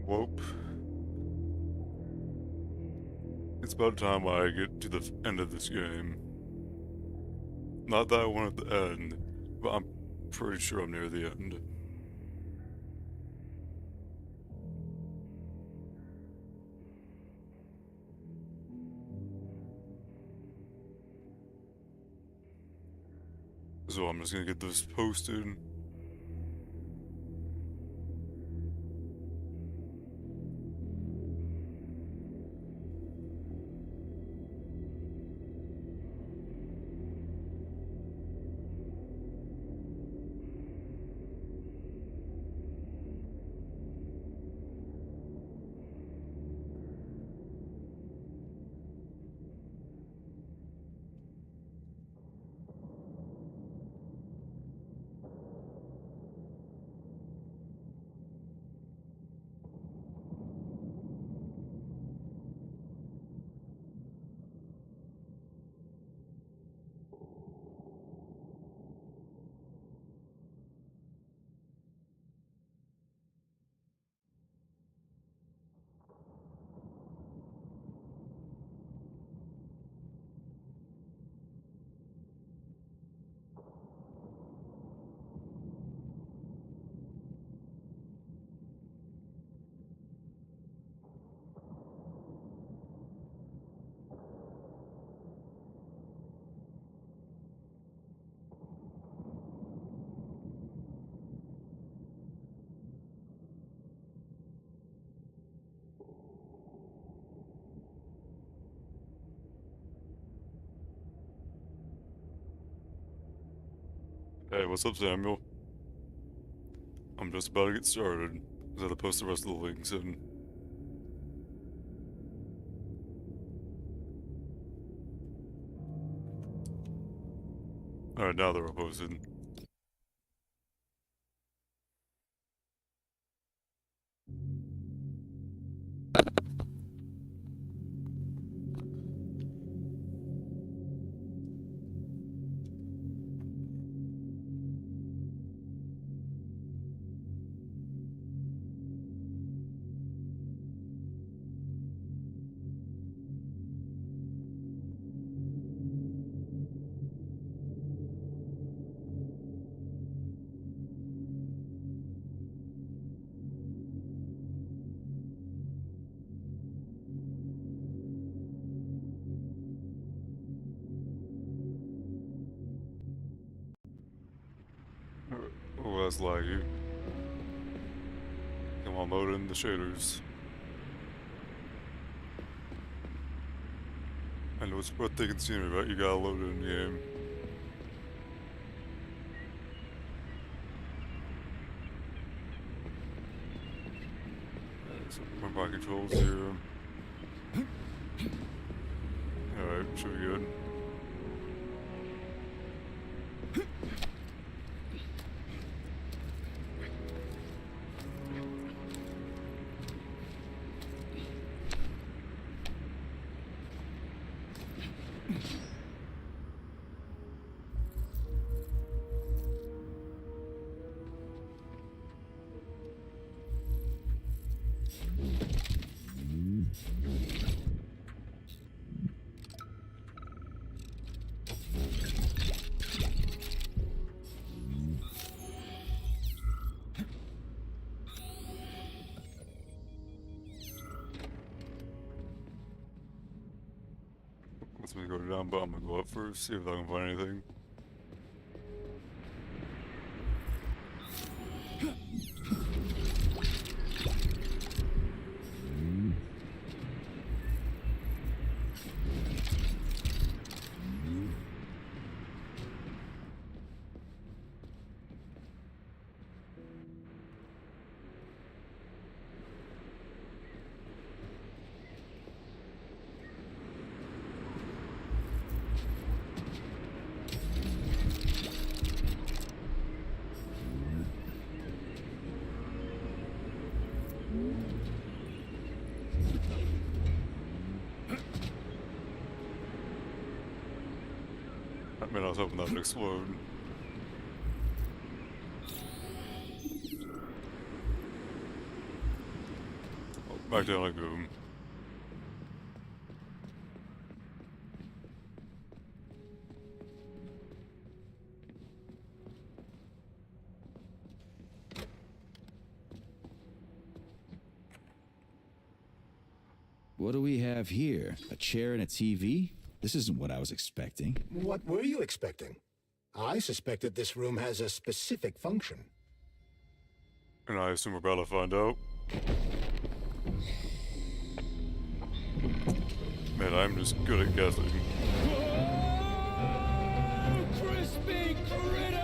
Whoop. It's about time I get to the end of this game. Not that I want at the end, but I'm pretty sure I'm near the end. So I'm just gonna get this posted. Hey, what's up, Samuel? I'm just about to get started. I had to post the rest of the links in. Alright, now they're all posted. Oh, that's laggy. Come on, load in the shaders. I know it's breathtaking scenery, but you gotta load it in the game. So my controls here. Alright, should be good. Let's me go down, but I'm gonna go up first, see if I can find anything. I mean, I was hoping that would explode. Back down like boom. What do we have here? A chair and a TV? This isn't what I was expecting. What were you expecting? I suspected this room has a specific function. And I assume we're about to find out. Man, I'm just good at guessing. Crispy critters!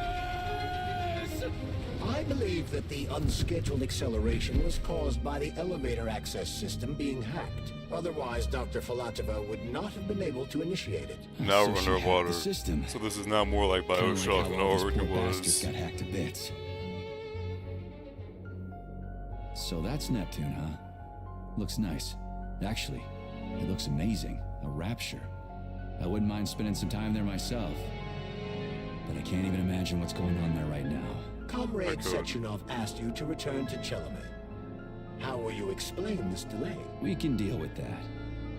I believe that the unscheduled acceleration was caused by the elevator access system being hacked. Otherwise, Dr. Filatova would not have been able to initiate it. Now So we're she hacked underwater. the system. So this is now more like Kinda like Bioshock how than all these Origin poor bastards was. got hacked to bits. So that's Neptune, huh? Looks nice. Actually, it looks amazing. A rapture. I wouldn't mind spending some time there myself. But I can't even imagine what's going on there right now. Comrade could. Sechenov asked you to return to Chelomey. How will you explain this delay? We can deal with that.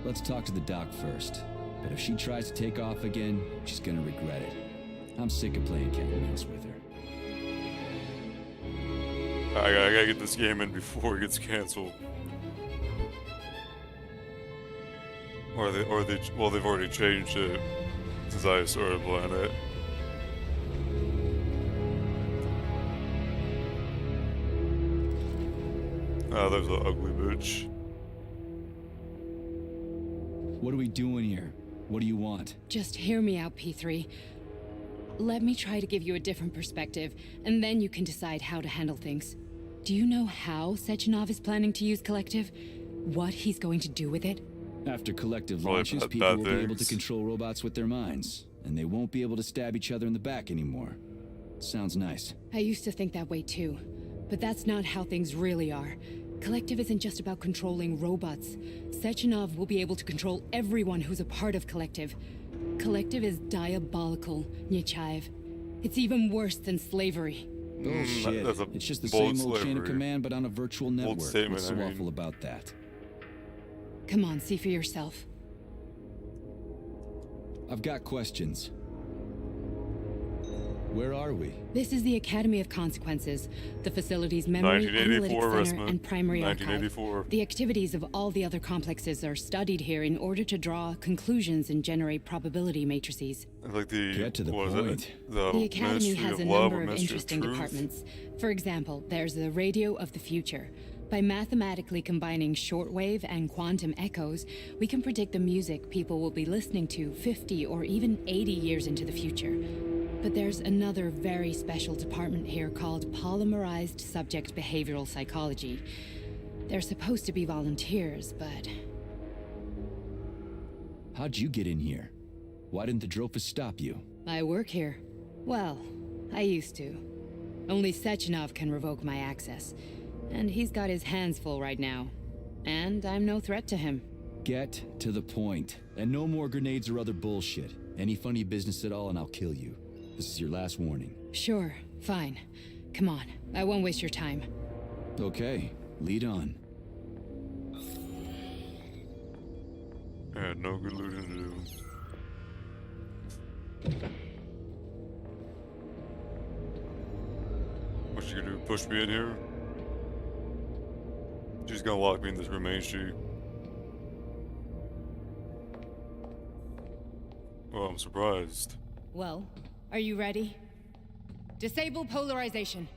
Let's talk to the doc first. But if she tries to take off again, she's gonna regret it. I'm sick of playing cat and mouse with her. I gotta get this game in before it gets canceled. Well, they've already changed it since I started playing it. Ah, there's an ugly bitch. What are we doing here? What do you want? Just hear me out, P3. Let me try to give you a different perspective, and then you can decide how to handle things. Do you know how Sechenov is planning to use Collective? What he's going to do with it? After Collective Probably launches, bad people will be able to things. control robots with their minds, and they won't be able to stab each other in the back anymore. Sounds nice. I used to think that way too, but that's not how things really are. Collective isn't just about controlling robots. Sechenov will be able to control everyone who's a part of Collective. Collective is diabolical, Nechayev. It's even worse than slavery. Bullshit. that's a It's just the bold same old chain of slavery. command, but on a virtual network. statement, What's so I mean. awful about that? Come on, see for yourself. I've got questions. Where are we? This is the Academy of Consequences, the facility's memory, 1984 analytics center, investment. and primary archive. 1984. The activities of all the other complexes are studied here in order to draw conclusions and generate probability matrices. Like the Get to the what is point. it? The Academy Ministry has of a Love number or of Ministry interesting Truth? departments. For example, there's the Radio of the Future. By mathematically combining shortwave and quantum echoes, we can predict the music people will be listening to 50 or even 80 years into the future. But there's another very special department here called Polymerized Subject Behavioral Psychology. They're supposed to be volunteers, but How'd you get in here? Why didn't the Drofus stop you? I work here. Well, I used to. Only Sechenov can revoke my access. And he's got his hands full right now. And I'm no threat to him. Get to the point. And no more grenades or other bullshit. Any funny business at all and I'll kill you. This is your last warning. Sure, fine. Come on, I won't waste your time. Okay, lead on. I had no good looting to do. What you gonna do? Push me in here? She's gonna lock me in this room, ain't she? Well, I'm surprised. Well, are you ready? Disable polarization.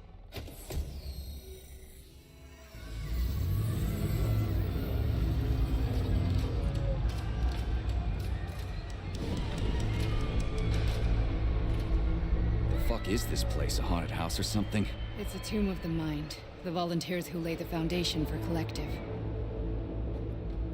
The fuck is this place? A haunted house or something? It's a tomb of the mind. The volunteers who lay the foundation for Collective.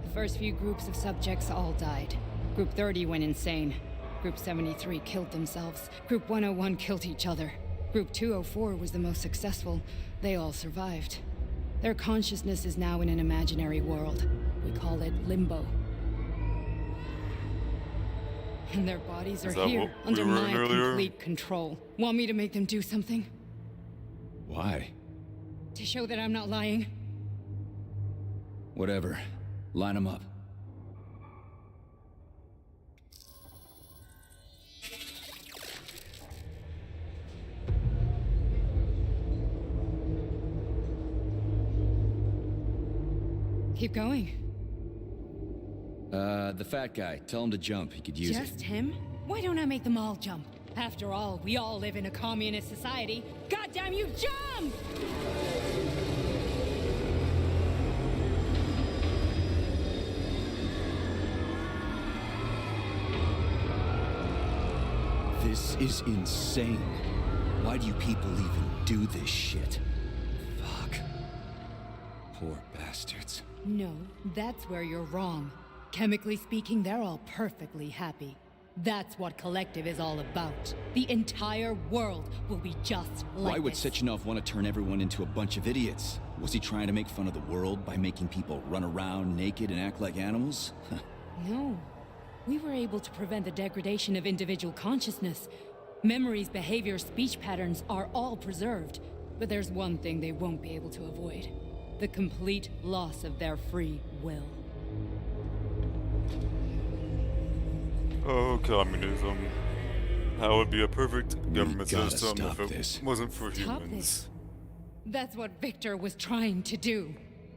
The first few groups of subjects all died. Group 30 went insane. Group 73 killed themselves. Group 101 killed each other. Group 204 was the most successful. They all survived. Their consciousness is now in an imaginary world. We call it Limbo. And their bodies are Is that here, what we under were my in earlier? complete control. Want me to make them do something? Why? To show that I'm not lying? Whatever. Line them up. Keep going. The fat guy. Tell him to jump. He could use it. Just him? Why don't I make them all jump? After all, we all live in a communist society. Goddamn you, jump! This is insane. Why do you people even do this shit? Fuck. Poor bastards. No, that's where you're wrong. Chemically speaking, they're all perfectly happy. That's what Collective is all about. The entire world will be just like Why would this. Sechenov want to turn everyone into a bunch of idiots? Was he trying to make fun of the world by making people run around naked and act like animals? No. We were able to prevent the degradation of individual consciousness. Memories, behaviors, speech patterns are all preserved. But there's one thing they won't be able to avoid. The complete loss of their free will. Oh, communism. That would be a perfect government gotta system stop if it this. wasn't for Stop humans. this. That's what Victor was trying to do.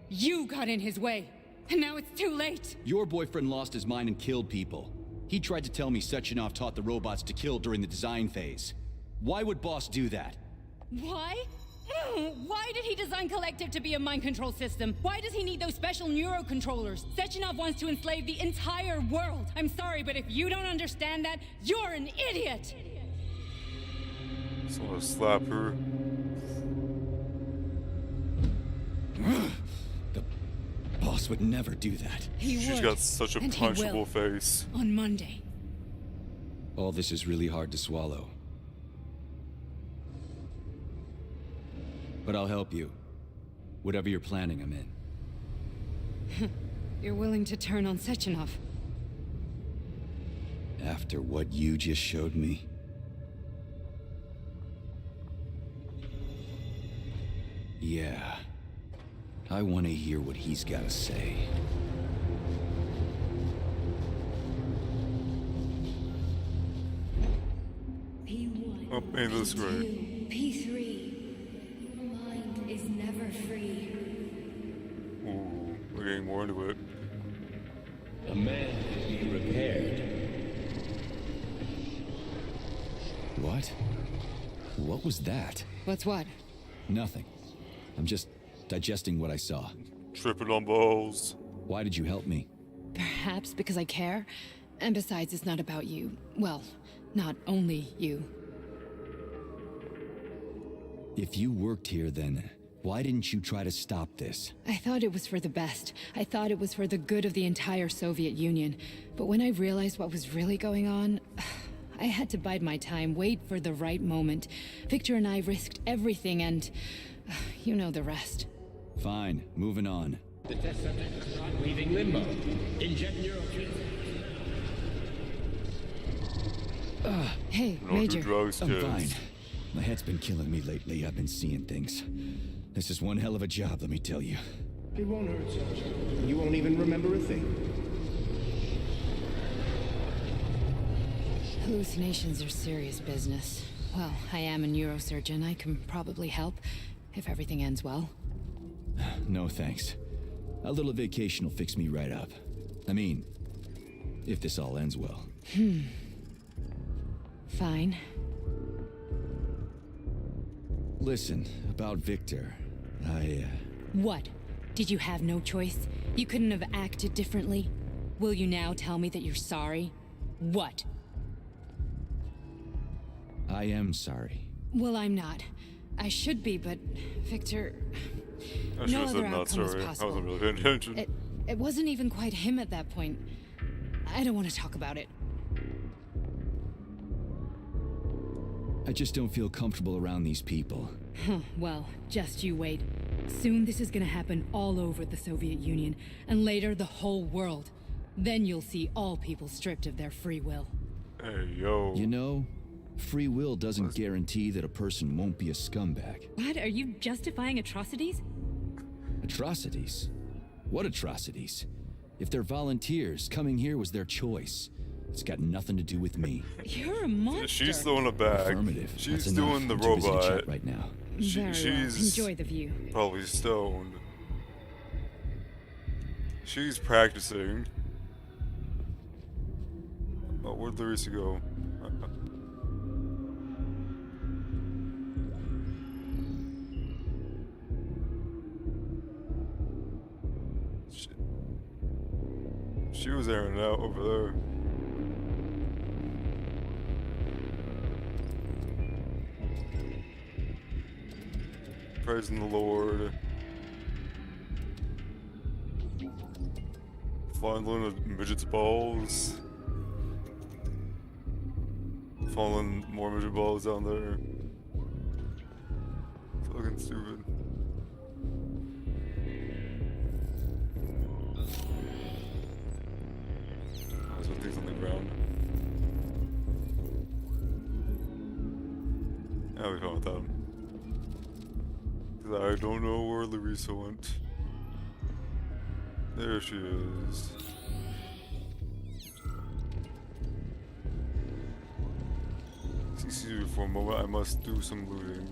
You got in his way, and now it's too late. Your boyfriend lost his mind and killed people. He tried to tell me Sechenov taught the robots to kill during the design phase. Why would Boss do that? Why? Why did he design Collective to be a mind control system? Why does he need those special neurocontrollers? Sechenov wants to enslave the entire world. I'm sorry, but if you don't understand that, you're an idiot! So I slap her. The Boss would never do that. He She's would, got such a and he will. punchable face. On Monday. All this is really hard to swallow. But I'll help you. Whatever you're planning, I'm in. You're willing to turn on Sechenov. After what you just showed me? Yeah. I want to hear what he's got to say. P1. Oh, hey, this is great. P3. Your mind is never free. Ooh, we're getting more into it. A man can be repaired. What? What was that? What's what? Nothing. I'm just digesting what I saw. Tripping on balls. Why did you help me? Perhaps because I care. And besides, it's not about you. Well, not only you. If you worked here, then why didn't you try to stop this? I thought it was for the best. I thought it was for the good of the entire Soviet Union. But when I realized what was really going on, I had to bide my time, wait for the right moment. Victor and I risked everything and you know the rest. Fine, moving on. The test subject is not leaving limbo. Inject neurotransmitters. Hey, Don't Major. do drugs, I'm kids. fine. My head's been killing me lately. I've been seeing things. This is one hell of a job, let me tell you. It won't hurt, Sergeant. You won't even remember a thing. Hallucinations are serious business. Well, I am a neurosurgeon. I can probably help, if everything ends well. No thanks. A little vacation will fix me right up. I mean, if this all ends well. Fine. Listen, about Victor, What? Did you have no choice? You couldn't have acted differently? Will you now tell me that you're sorry? What? I am sorry. Well, I'm not. I should be, but Victor... I should No have other said not outcome is sorry. I possible. wasn't really paying attention. It wasn't even quite him at that point. I don't want to talk about it. I just don't feel comfortable around these people. Well, just you wait. Soon this is gonna happen all over the Soviet Union, and later the whole world. Then you'll see all people stripped of their free will. Hey, yo. You know, free will doesn't guarantee that a person won't be a scumbag. What? Are you justifying atrocities? Atrocities? What atrocities? If they're volunteers, coming here was their choice. It's got nothing to do with me. You're a monster. She's throwing it back. Affirmative. She's That's doing enough. the I'm too busy to robot. chat right now. Very well. She's Enjoy the view. probably stoned. She's practicing. Oh, where'd Larissa go? She was airing it out over there. Praising the Lord. Fondling a midget's balls. Falling more midget balls down there. Fucking stupid. There's one thing's on the ground. Yeah, we found that. Cause I don't know where Larissa went. There she is. Excuse me for a moment, I must do some looting.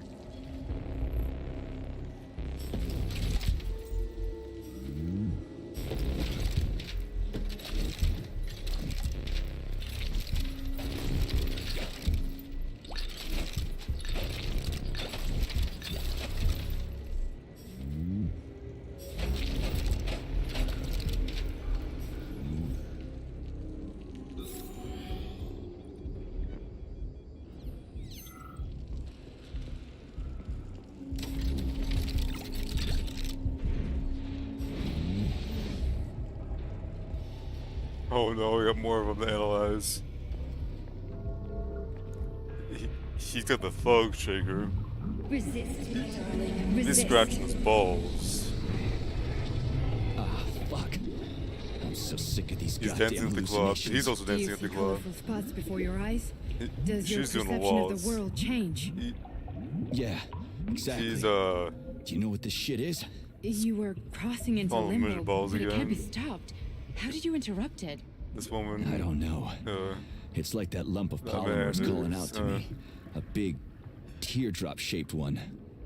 Oh no, we got more of them to analyze. He's got the thug shaker. Resist, my darling. He's Resist. scratching his balls. Ah, fuck. I'm so sick of these He's goddamn dancing at the club. hallucinations. He's also Do you dancing at see the club. colorful spots before your eyes? Does your She's doing the perception of walls. the world change? Yeah, exactly. He's Do you know what this shit is? You were crossing into Follow limbo, midget balls but it can't be again. stopped. How did you interrupt it? this woman. I don't know. Uh, It's like that lump of That polymers man calling is, out to me. A big, teardrop-shaped one.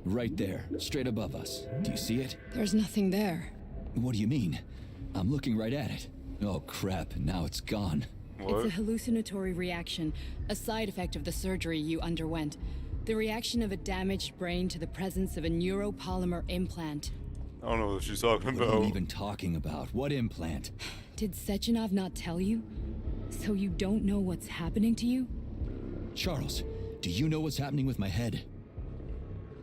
Right there, straight above us. Do you see it? There's nothing there. What do you mean? I'm looking right at it. Oh crap, now it's gone. what? It's a hallucinatory reaction, a side effect of the surgery you underwent. The reaction of a damaged brain to the presence of a neuropolymer implant. I don't know what she's talking What are you about. even talking about? What implant? Did Sechenov not tell you? So you don't know what's happening to you? Charles, do you know what's happening with my head?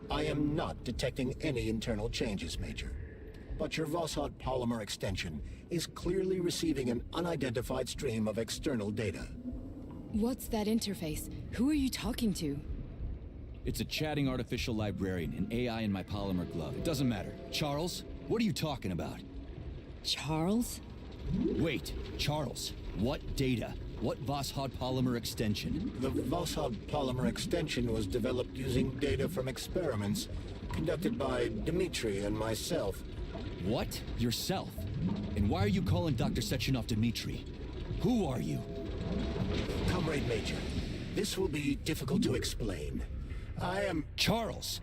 I am not detecting any internal changes, Major. But your Vossod polymer extension is clearly receiving an unidentified stream of external data. What's that interface? Who are you talking to? It's a chatting artificial librarian, an AI in my polymer glove. It doesn't matter. Charles, what are you talking about? Charles? Wait, Charles, what data? What Vossod polymer extension? The Vossod polymer extension was developed using data from experiments conducted by Dmitri and myself. What? Yourself? And why are you calling Dr. Sechenov Dmitri? Who are you? Comrade Major, this will be difficult to explain. I am... Charles!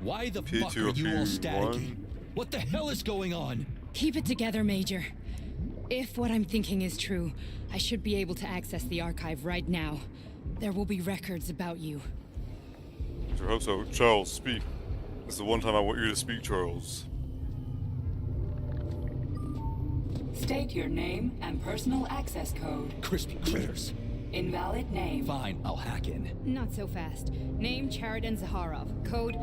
Why the P2 fuck are you all staticky? P1. What the hell is going on? Keep it together, Major. If what I'm thinking is true, I should be able to access the archive right now. There will be records about you. I hope so. Charles, speak. This is the one time I want you to speak, Charles. State your name and personal access code. Crispy critters. Invalid name. Fine, I'll hack in. Not so fast. Name Charidan Zaharov. Code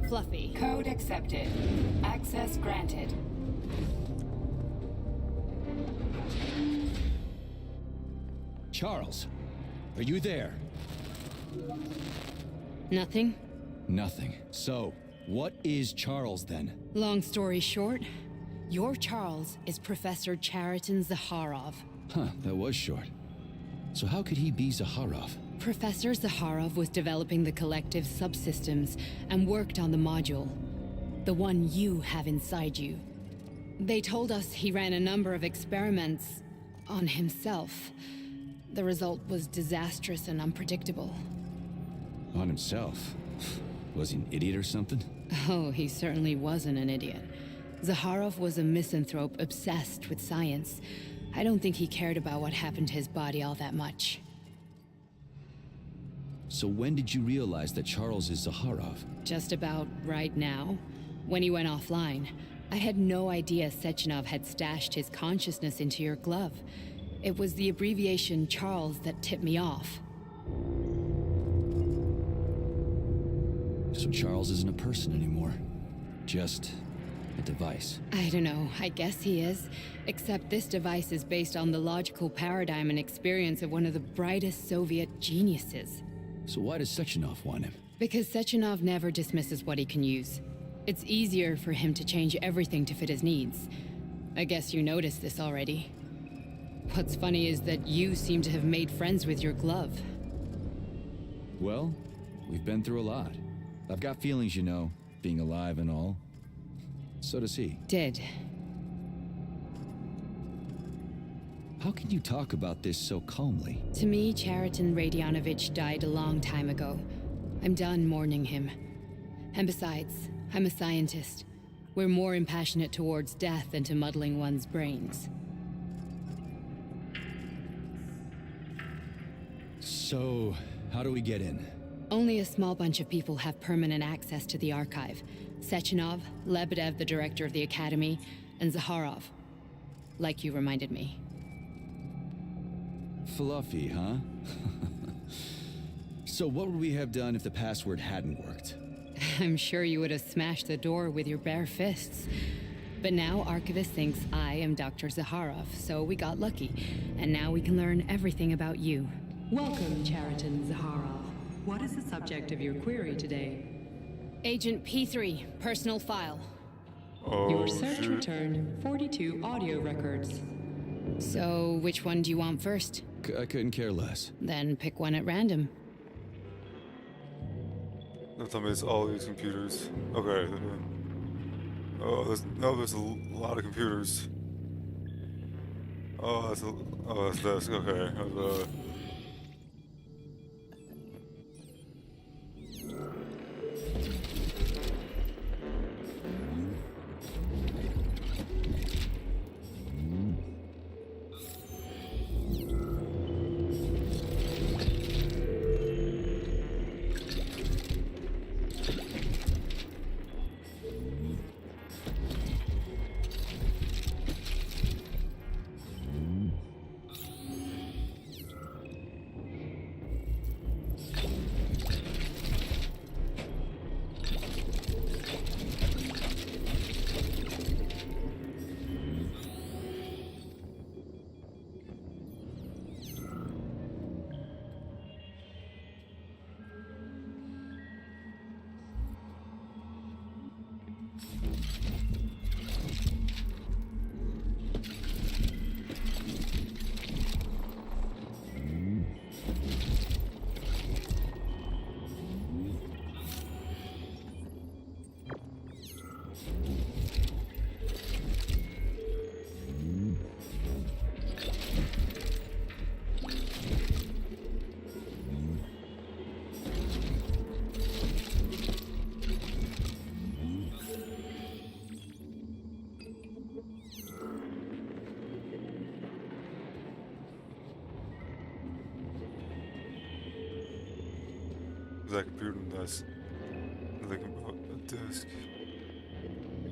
Fluffy. Code accepted. Access granted. Charles, are you there? Nothing? Nothing. So, what is Charles then? Long story short, your Charles is Professor Chariton Zaharov. Huh, that was short. So how could he be Zaharov? Professor Zaharov was developing the collective subsystems and worked on the module. The one you have inside you. They told us he ran a number of experiments on himself. The result was disastrous and unpredictable. On himself? Was he an idiot or something? Oh, he certainly wasn't an idiot. Zaharov was a misanthrope obsessed with science. I don't think he cared about what happened to his body all that much. So when did you realize that Charles is Zaharov? Just about right now, when he went offline. I had no idea Sechenov had stashed his consciousness into your glove. It was the abbreviation Charles that tipped me off. So Charles isn't a person anymore. Just a device. I don't know, I guess he is. Except this device is based on the logical paradigm and experience of one of the brightest Soviet geniuses. So why does Sechenov want him? Because Sechenov never dismisses what he can use. It's easier for him to change everything to fit his needs. I guess you noticed this already. What's funny is that you seem to have made friends with your glove. Well, we've been through a lot. I've got feelings, you know, being alive and all. So does he. Did. How can you talk about this so calmly? To me, Chariton Radionovich died a long time ago. I'm done mourning him. And besides, I'm a scientist. We're more impassionate towards death than to muddling one's brains. So, how do we get in? Only a small bunch of people have permanent access to the archive. Sechenov, Lebedev, the director of the Academy, and Zaharov. Like you reminded me. Fluffy, huh? So what would we have done if the password hadn't worked? I'm sure you would have smashed the door with your bare fists. But now Archivist thinks I am Dr. Zaharov, so we got lucky. And now we can learn everything about you. Welcome, Chariton Zaharov. What is the subject of your query today? Agent P3, personal file. Oh, Your search shit. returned 42 audio records. So, which one do you want first? I couldn't care less. Then pick one at random. Don't tell me it's all these computers. Okay. Oh, there's a lot of computers. Oh, that's this. Okay. That computer that's looking about a disk.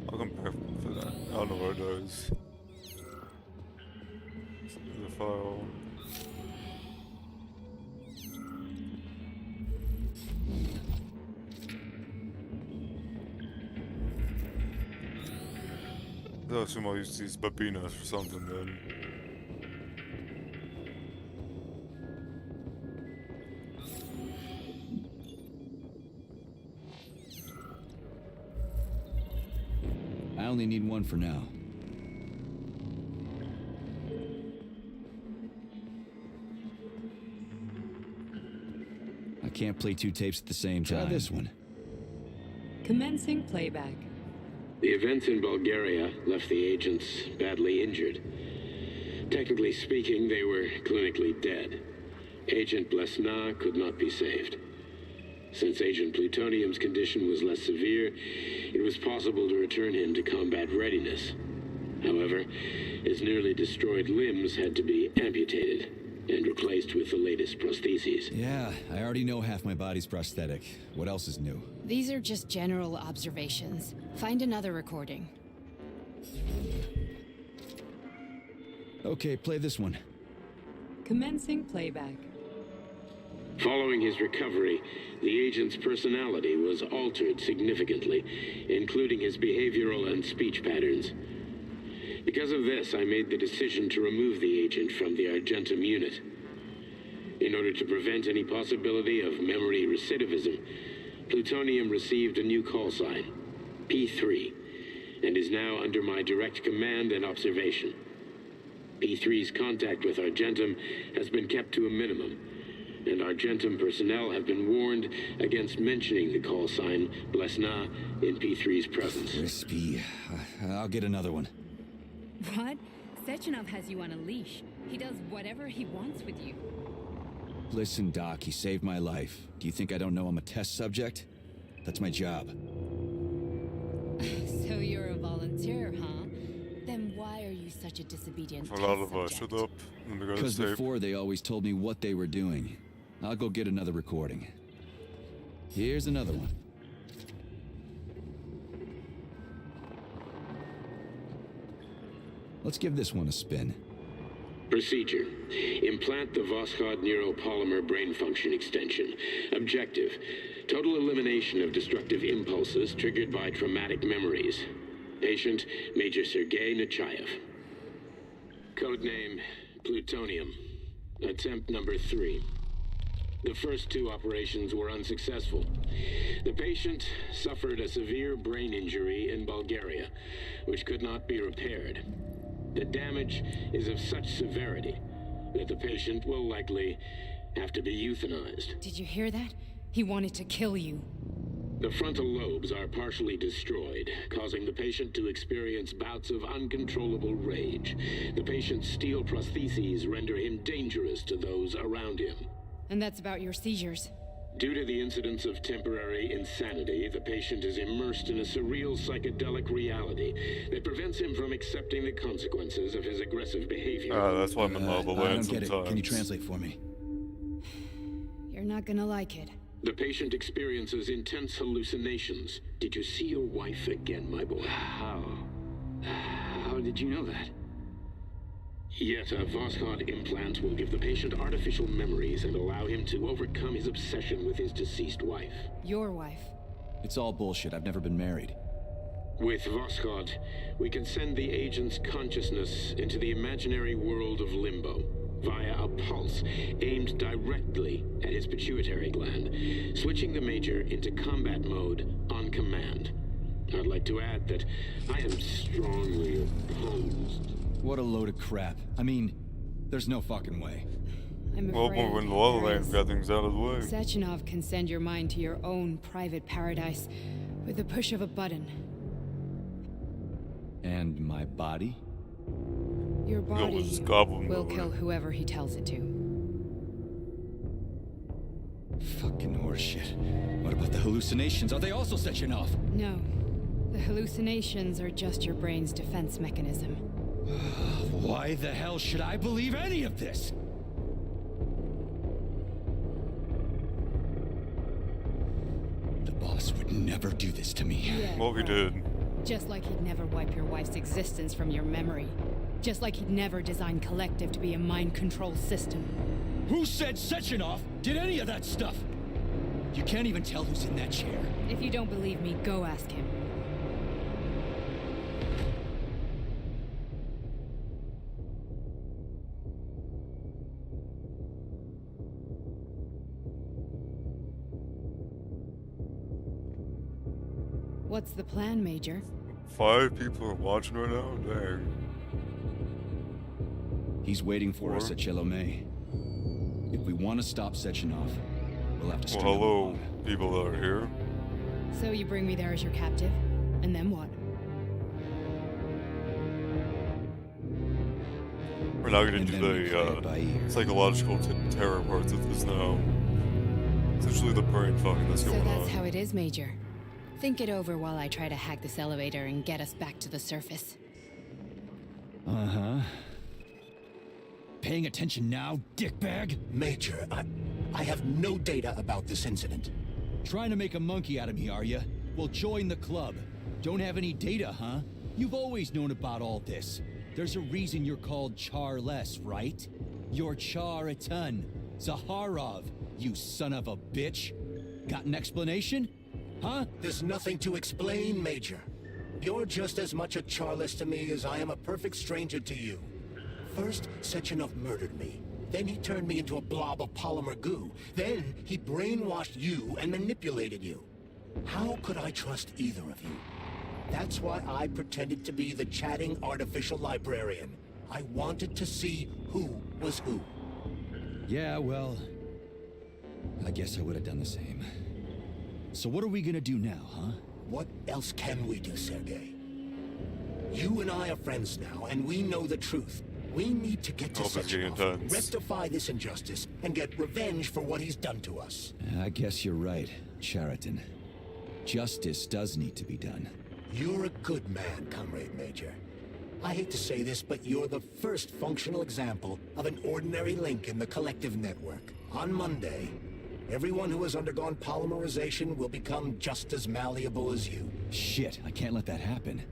I'll come back for that. I don't know what it does. The file. I assume I'll use these babinas for something then. I only need one for now. I can't play two tapes at the same time. Try this one. Commencing playback. The events in Bulgaria left the agents badly injured. Technically speaking, they were clinically dead. Agent Blesna could not be saved. Since Agent Plutonium's condition was less severe, it was possible to return him to combat readiness. However, his nearly destroyed limbs had to be amputated and replaced with the latest prostheses. Yeah, I already know half my body's prosthetic. What else is new? These are just general observations. Find another recording. Okay, play this one. Commencing playback. Following his recovery, the agent's personality was altered significantly, including his behavioral and speech patterns. Because of this, I made the decision to remove the agent from the Argentum unit. In order to prevent any possibility of memory recidivism, Plutonium received a new call sign, P3, and is now under my direct command and observation. P3's contact with Argentum has been kept to a minimum, and Argentum personnel have been warned against mentioning the call sign Blesna in P3's presence. Crispy. I'll get another one. What? Sechenov has you on a leash. He does whatever he wants with you. Listen, Doc, he saved my life. Do you think I don't know I'm a test subject? That's my job. So you're a volunteer, huh? Then why are you such a disobedient A lot of test shut subject? up. Let me go to Because save. before they always told me what they were doing. I'll go get another recording. Here's another one. Let's give this one a spin. Procedure. Implant the Voskhod neuropolymer brain function extension. Objective. Total elimination of destructive impulses triggered by traumatic memories. Patient, Major Sergei Nechayev. Codename, Plutonium. Attempt number 3. The first 2 operations were unsuccessful. The patient suffered a severe brain injury in Bulgaria, which could not be repaired. The damage is of such severity that the patient will likely have to be euthanized. Did you hear that? He wanted to kill you. The frontal lobes are partially destroyed, causing the patient to experience bouts of uncontrollable rage. The patient's steel prostheses render him dangerous to those around him. And that's about your seizures. Due to the incidence of temporary insanity, the patient is immersed in a surreal psychedelic reality that prevents him from accepting the consequences of his aggressive behavior. That's why I'm in lava I land don't get sometimes. it. Can you translate for me? You're not gonna like it. The patient experiences intense hallucinations. Did you see your wife again, my boy? How did you know that? Yet a Voskhod implant will give the patient artificial memories and allow him to overcome his obsession with his deceased wife. Your wife. It's all bullshit. I've never been married. With Voskhod, we can send the agent's consciousness into the imaginary world of limbo via a pulse aimed directly at his pituitary gland, switching the Major into combat mode on command. I'd like to add that I am strongly opposed. What a load of crap. I mean, there's no fucking way. I'm Well, afraid when the lava there land is. got things out of the way. Sechenov can send your mind to your own private paradise with the push of a button. And my body? Your body this goblin will over kill there. whoever he tells it to. Fucking horseshit. What about the hallucinations? Are they also setting off? No. The hallucinations are just your brain's defense mechanism. Why the hell should I believe any of this? The boss would never do this to me. Yeah, Well, he right. did. Just like he'd never wipe your wife's existence from your memory. Just like he'd never design Collective to be a mind control system. Who said Sechenov did any of that stuff? You can't even tell who's in that chair. If you don't believe me, go ask him. What's the plan, Major? 5 people are watching right now? Dang. He's waiting for us Or- at Chelomey. If we want to stop Sechenov, we'll have to Well, string him hello, along. people that are here. So you bring me there as your captive? And then what? We're not gonna And do then we play it the by ear. psychological terror parts of this now. Essentially the brain fucking that's So going that's on. how it is, Major. Think it over while I try to hack this elevator and get us back to the surface. Uh-huh. Paying attention now, dickbag? Major, I have no data about this incident. Trying to make a monkey out of me, are you? Well, join the club. Don't have any data, huh? You've always known about all this. There's a reason you're called Charless, right? You're Char-a-ton. Zaharov, you son of a bitch. Got an explanation? Huh? There's nothing to explain, Major. You're just as much a Charless to me as I am a perfect stranger to you. First, Sechenov murdered me. Then he turned me into a blob of polymer goo. Then he brainwashed you and manipulated you. How could I trust either of you? That's why I pretended to be the chatting artificial librarian. I wanted to see who was who. Yeah, well, I guess I would have done the same. So what are we gonna do now, huh? What else can we do, Sergei? You and I are friends now, and we know the truth. We need to get to Hope it's getting Sechenov, intense. rectify this injustice, and get revenge for what he's done to us. I guess you're right, Chariton. Justice does need to be done. You're a good man, Comrade Major. I hate to say this, but you're the first functional example of an ordinary link in the collective network. On Monday, everyone who has undergone polymerization will become just as malleable as you. Shit, I can't let that happen.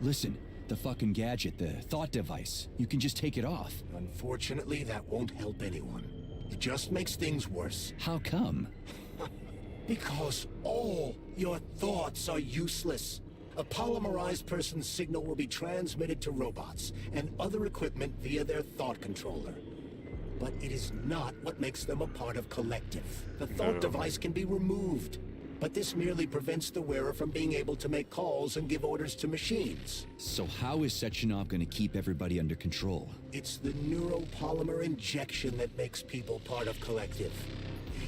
Listen, the fucking gadget, the thought device, you can just take it off. Unfortunately, that won't help anyone. It just makes things worse. How come? Because all your thoughts are useless. A polymerized person's signal will be transmitted to robots and other equipment via their thought controller. But it is not what makes them a part of collective. The thought device can be removed, but this merely prevents the wearer from being able to make calls and give orders to machines. So how is Sechenov gonna keep everybody under control? It's the neuropolymer injection that makes people part of collective.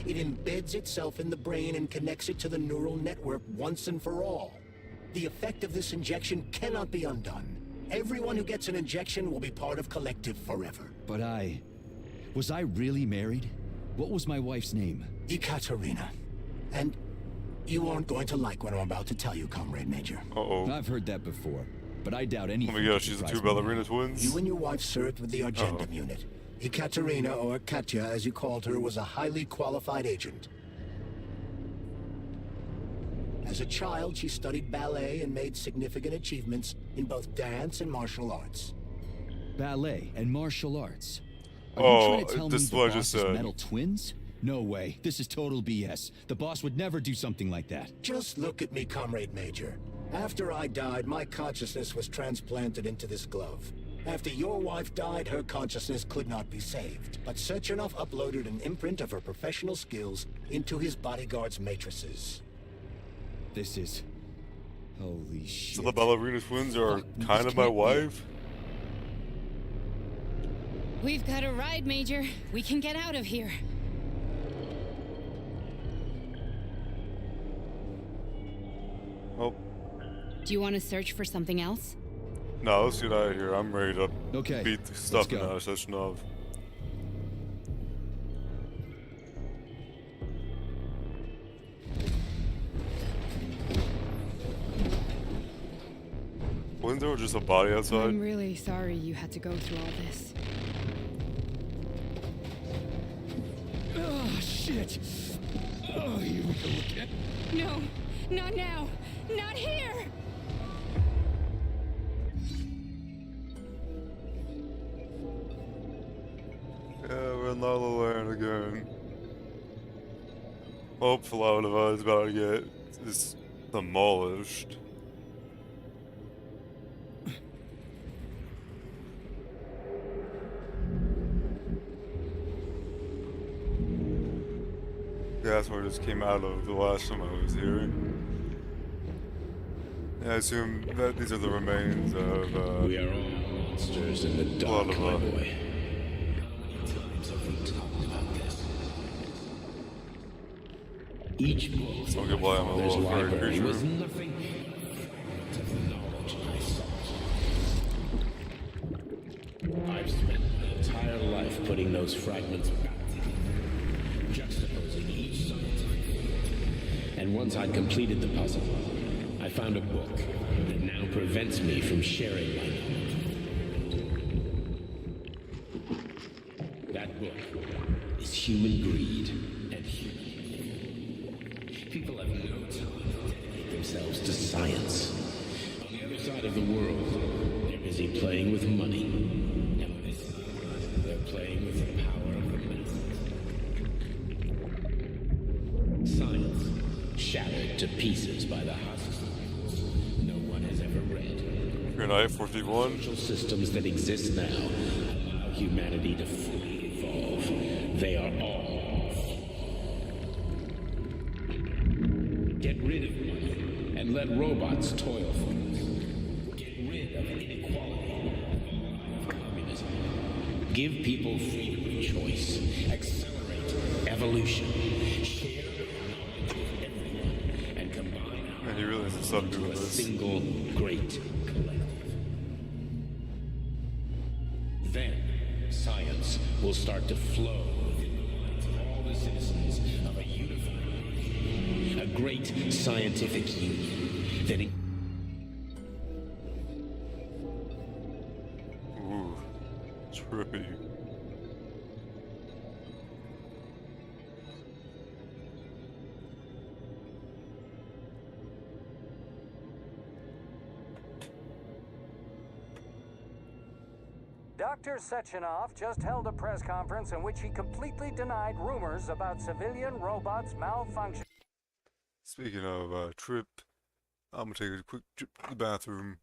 It embeds itself in the brain and connects it to the neural network once and for all. The effect of this injection cannot be undone. Everyone who gets an injection will be part of collective forever. But was I really married? What was my wife's name? Ekaterina. And you aren't going to like what I'm about to tell you, Comrade Major. Uh-oh. I've heard that before, but I doubt anything. Oh my gosh, she's the two surprised me. ballerina twins? You and your wife served with the Argentum unit. Ekaterina, or Katya as you called her, was a highly qualified agent. As a child, she studied ballet and made significant achievements in both dance and martial arts. Ballet and martial arts. Are Oh, you trying to tell me this is the what I boss just is said. metal twins? No way. This is total BS. The boss would never do something like that. Just look at me, Comrade Major. After I died, my consciousness was transplanted into this glove. After your wife died, her consciousness could not be saved. But Sechenov uploaded an imprint of her professional skills into his bodyguard's matrices. This is... Holy shit. So the ballerina twins are Fuck, this kind of my can't be it. wife? We've got a ride, Major. We can get out of here. Oh, Do you want to search for something else? no, let's get out of here. I'm ready to Okay, beat the stuff go. out of Sechenov. Wasn't there just a body outside? I'm really sorry you had to go through all this. Oh, shit. Oh, here we go again. No, not now. Not here. Yeah, we're in La La Land again. Hopefully, one of us is about to get this demolished. Yeah, that's where I just came out of the last time I was here. Yeah, I assume that these are the remains of, We are all monsters in the a lot dark, of, my boy. How many times have we talked about this? Each book So I'll get why I'm a father's little afraid library creature. was nothing but of the knowledge I sought. I I've spent my entire life putting those fragments back together, juxtaposing each scientific field. And once I'd completed the puzzle, I found a book that now prevents me from sharing my knowledge. That book is Human Greed and Human. People have no time to dedicate themselves to science. On the other side of the world, they're busy playing with money. And on this side, they're playing with the power of the masses. Science, shattered to pieces by the husks no one has ever read. You're an I-41. Social systems that exist now allow humanity to fully evolve. They are all flawed. Get rid of money and let robots toil for us. Get rid of inequality and communism. Give people freedom of choice. Accelerate evolution. Share knowledge with everyone and combine our Man, he really has something to do into with a this. single great collective. Then science will start to flow within the minds of all the citizens of a unified nation, a great scientific union that Ooh, trippy. Dr. Sechenov just held a press conference in which he completely denied rumors about civilian robots malfunction. Speaking of trip, I'm gonna take a quick trip to the bathroom.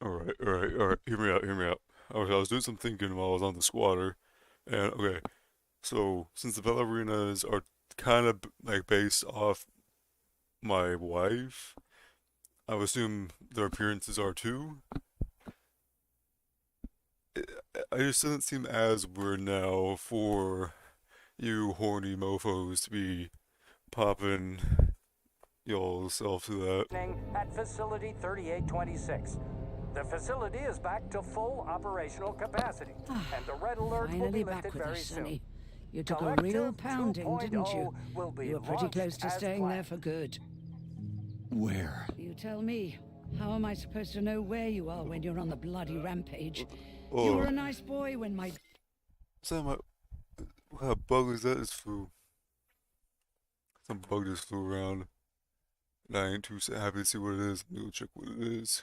Alright. Hear me out. I was doing some thinking while I was on the squatter. And, okay, so since the ballerinas are kind of like based off my wife, I would assume their appearances are too. I just doesn't seem as weird now for you horny mofos to be popping yourself to that. At Facility 3826. The facility is back to full operational capacity, and the red alert will Finally be back lifted with very us, soon. Sonny. You took a Collective real pounding, didn't you? 2.0 will be You were pretty launched close to as staying there planned. for good. Where? You tell me. How am I supposed to know where you are when you're on the bloody rampage? You Oh, were a nice boy when my... is that my... What kind of bug is that? It's flew. Some bug just flew around. And I ain't too happy to see what it is. Let me go check what it is.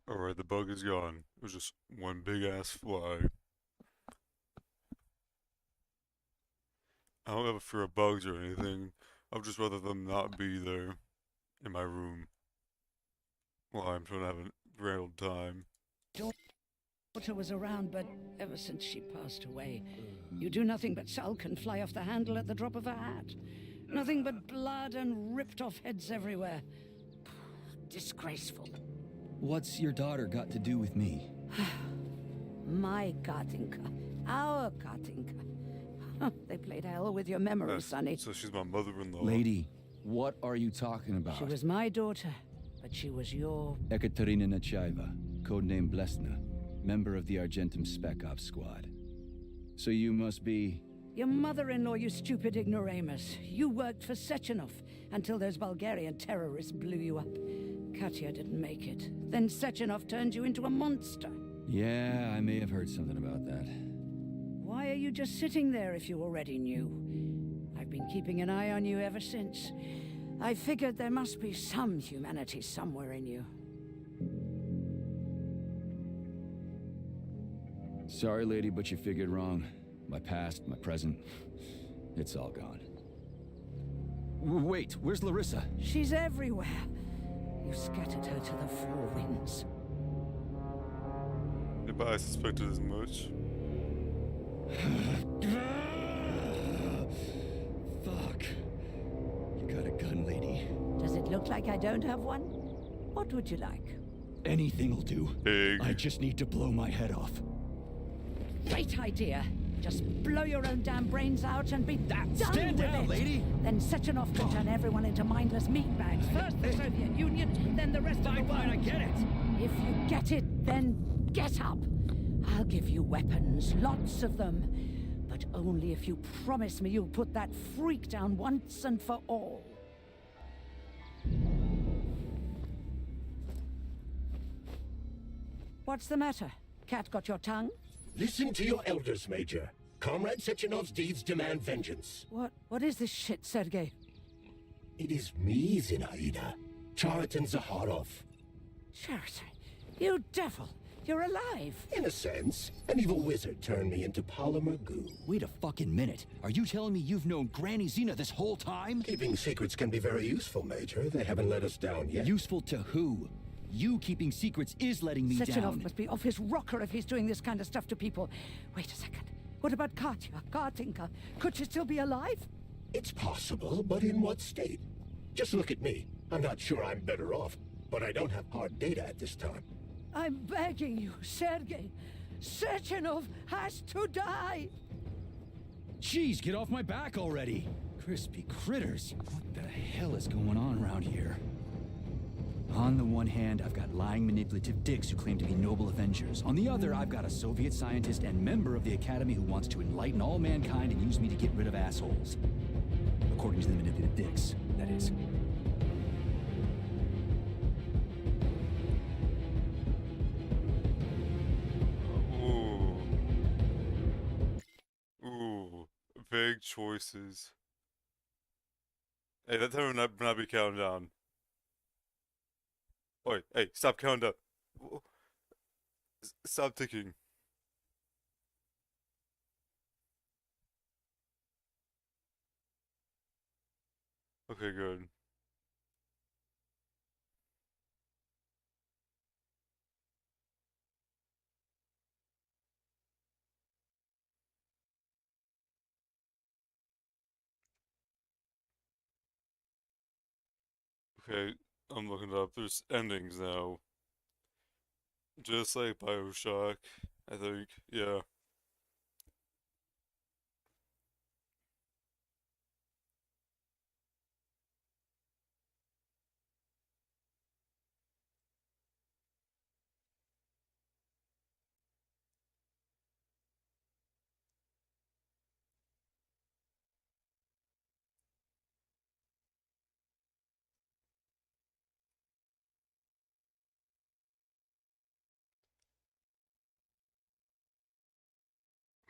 Alright, the bug is gone. It was just one big ass fly. I don't have a fear of bugs or anything. I'd just rather them not be there in my room while I'm trying to have a grand old time. Daughter was around, but ever since she passed away, you do nothing but sulk and fly off the handle at the drop of a hat. Nothing but blood and ripped off heads everywhere. Disgraceful. What's your daughter got to do with me? My Katinka. Our Katinka. They played hell with your memory, Sonny. So she's my mother-in-law. Lady, what are you talking about? She was my daughter, but she was your... Ekaterina Nechaeva, codename Blesna, member of the Argentum Spec Ops squad. So you must be... Your mother-in-law, you stupid ignoramus. You worked for Sechenov until those Bulgarian terrorists blew you up. Katya didn't make it. Then Sechenov turned you into a monster. Yeah, I may have heard something about that. Why are you just sitting there if you already knew? I've been keeping an eye on you ever since. I figured there must be some humanity somewhere in you. Sorry, lady, but you figured wrong. My past, my present, it's all gone. Wait, where's Larissa? She's everywhere. You scattered her to the four winds. but I suspected as much. Fuck. You got a gun, lady. Does it look like I don't have one? What would you like? Anything'll do. Big. I just need to blow my head off. Great idea. Just blow your own damn brains out and be done Stand with down, it. lady. Then Sechenov can turn everyone into mindless meatbags. First the Soviet Union, then the rest of the world. Fine, I get it. If you get it, then get up. I'll give you weapons, lots of them. But only if you promise me you'll put that freak down once and for all. What's the matter? Cat got your tongue? Listen to your elders, Major. Comrade Sechenov's deeds demand vengeance. What is this shit, Sergei? It is me, Zinaida. Chariton Zaharov. Sheraton, you devil! You're alive! In a sense, an evil wizard turned me into polymer goo. Wait a fucking minute. Are you telling me you've known Granny Xena this whole time? Keeping secrets can be very useful, Major. They haven't let us down yet. Useful to who? You keeping secrets is letting me Sechenov down. must be off his rocker if he's doing this kind of stuff to people. Wait a second. What about Katya, Kartinka? Could she still be alive? It's possible, but in what state? Just look at me. I'm not sure I'm better off, but I don't have hard data at this time. I'm begging you, Sergei. Sechenov has to die! Jeez, get off my back already! Crispy critters. What the hell is going on around here? On the one hand, I've got lying, manipulative dicks who claim to be noble avengers. On the other, I've got a Soviet scientist and member of the Academy who wants to enlighten all mankind and use me to get rid of assholes. According to the manipulative dicks, that is. Ooh. Ooh. Big choices. Hey, that time would not be counting down. Wait, hey, stop counting down. Stop ticking. Okay, good. Okay, I'm looking it up. There's endings now. Just like Bioshock, I think. Yeah.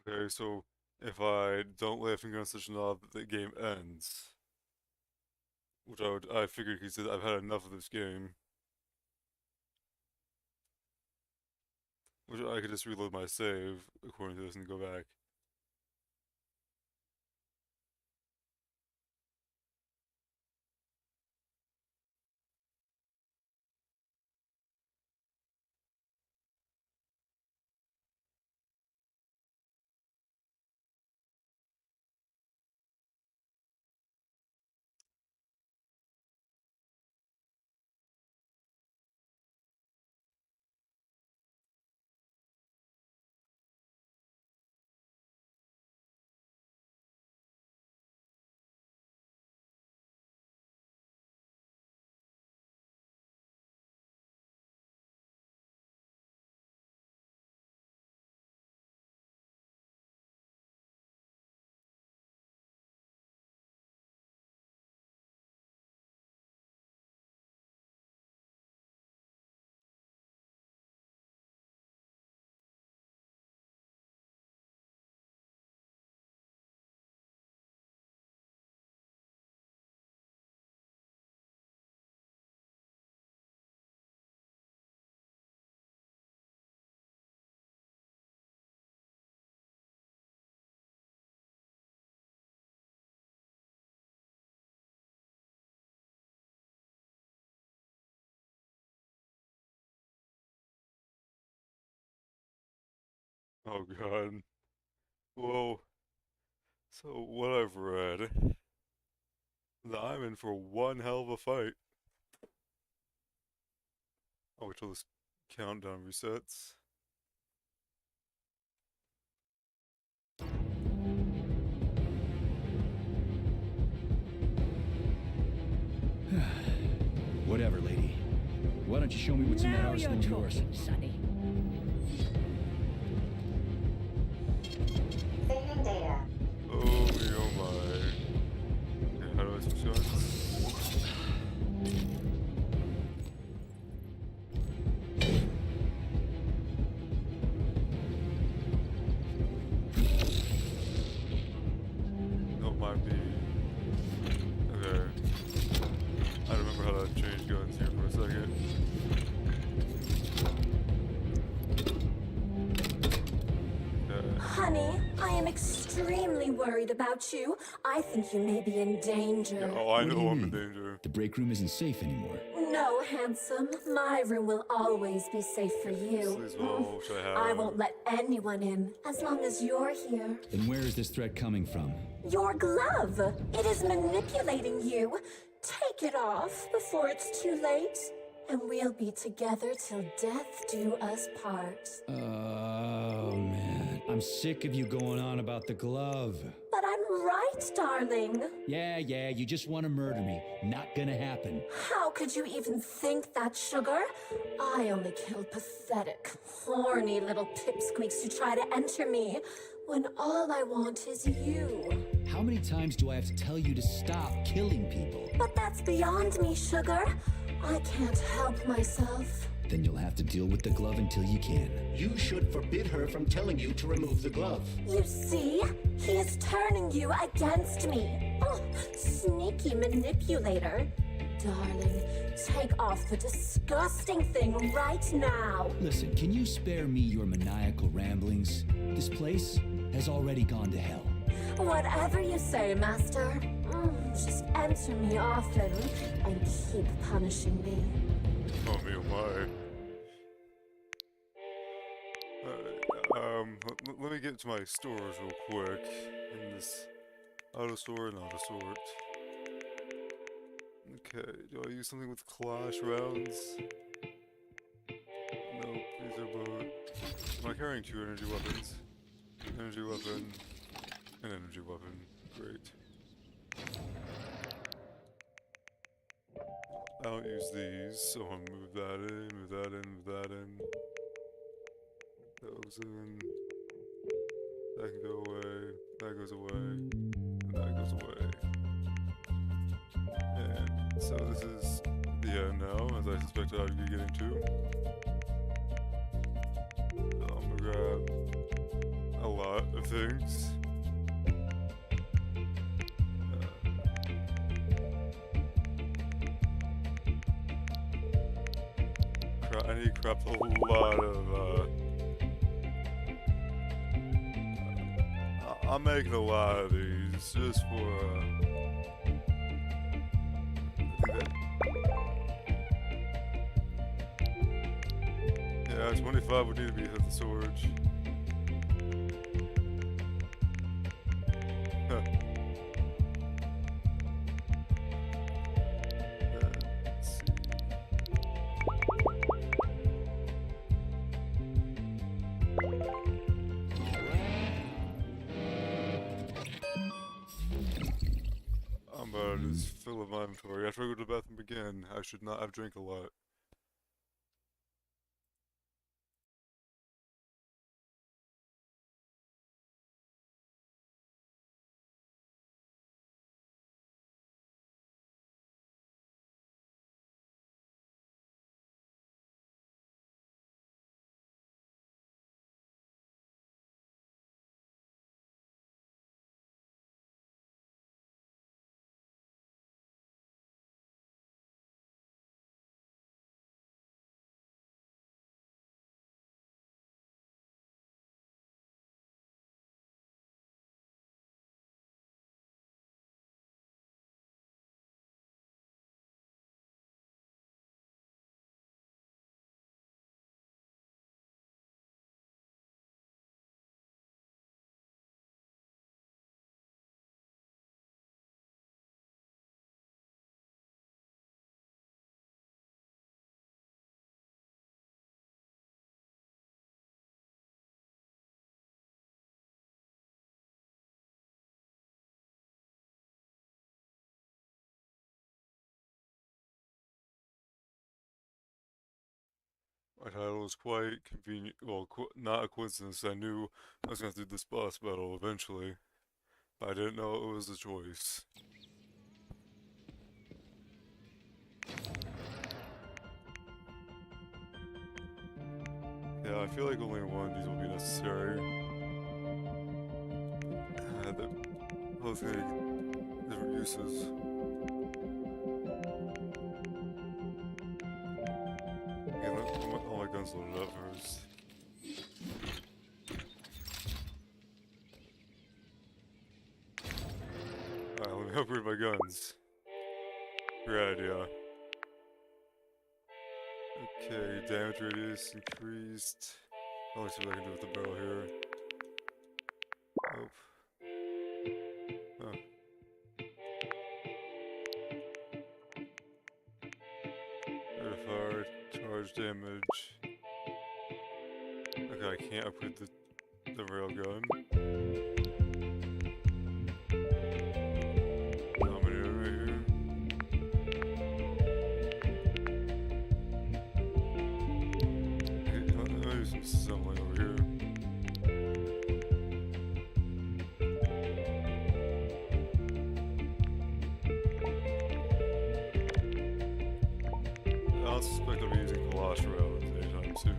Okay, so if I don't lay a finger on such a knob, the game ends. Which I figured he said I've had enough of this game. Which I could just reload my save according to this and go back. Oh god. Well, so what I've read, that I'm in for one hell of a fight. Oh, wait till this countdown resets. Whatever, lady. Why don't you show me what's in that Now you're arsenal of yours? talking, Sonny. Saving data. Oh me, oh my. Okay, how do I switch guns? That might be... Okay. I remember how to change guns here for a second. Okay. Honey, I am extremely worried about you. I think you may be in danger. Yeah, oh, I What do know you I'm in mean? danger. The break room isn't safe anymore. No, handsome. My room will always be safe for you. Please, what should I have? I won't let anyone in as long as you're here. Then where is this threat coming from? Your glove. It is manipulating you. Take it off before it's too late, and we'll be together till death do us part. Oh, man. I'm sick of you going on about the glove. But I'm right, darling. Yeah, you just want to murder me. Not gonna happen. How could you even think that, sugar? I only kill pathetic, horny little pipsqueaks who try to enter me, when all I want is you. How many times do I have to tell you to stop killing people? But that's beyond me, sugar. I can't help myself. Then you'll have to deal with the glove until you can. You should forbid her from telling you to remove the glove. You see? He is turning you against me. Oh, sneaky manipulator. Darling, take off the disgusting thing right now. Listen, can you spare me your maniacal ramblings? This place has already gone to hell. Whatever you say, Master. Just enter me often and keep punishing me. Oh me, oh my. Let me get to my stores real quick. In this auto store and auto sort. Okay, do I use something with clash rounds? Nope, these are both. Am I carrying two energy weapons? Energy weapon, and energy weapon. Great. I don't use these, so I'm gonna move that in, move that in, move that in. That goes in. That can go away. That goes away. And that goes away. And so this is the end now, as I suspected I would be getting to. So I'm gonna grab a lot of things. I need to craft a lot of, I'm making a lot of these just for, yeah, 25 would need to be at the storage. Huh. Let's see. I'm about to just fill up my inventory. After I go to the bathroom again, I should not have drank a lot. My title was quite convenient. Well, not a coincidence. I knew I was going to do this boss battle eventually, but I didn't know it was a choice. Yeah, I feel like only one of these will be necessary. Both have different uses. Yeah, all my guns loaded up first. Alright, let me upgrade my guns. Great idea. Okay, damage radius increased. I'll see what I can do with the barrel here. Oh. Oh. Rate charge damage. Okay, I can't upgrade the railgun. Dominator right here. Okay, let me do some assembling over here. I don't suspect I'll be using colossal rounds anytime soon.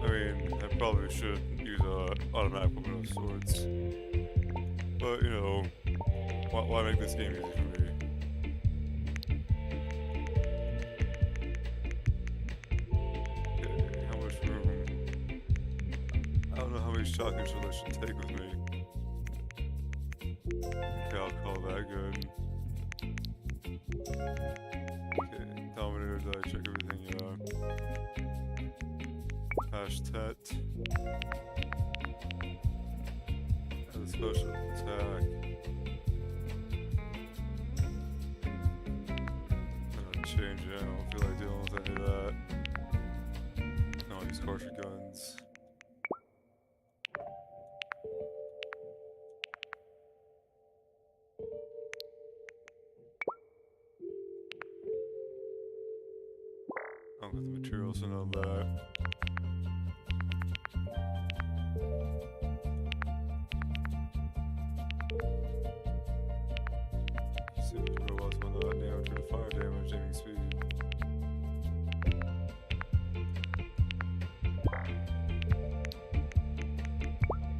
I mean, I probably should use automatic weapon of sorts. But, you know, why make this game easy for me? Okay, how much room? I don't know how many shotgun shells I should take with me. Okay, I'll call that good. Okay, Dominator, did I check everything? Yeah. Hashtag. And a special attack. I'm gonna change it, I don't feel like dealing with any of that. No, I'll use harsher guns. I'll get the materials and all that. See if the robots will not damage or fire damage, aiming speed.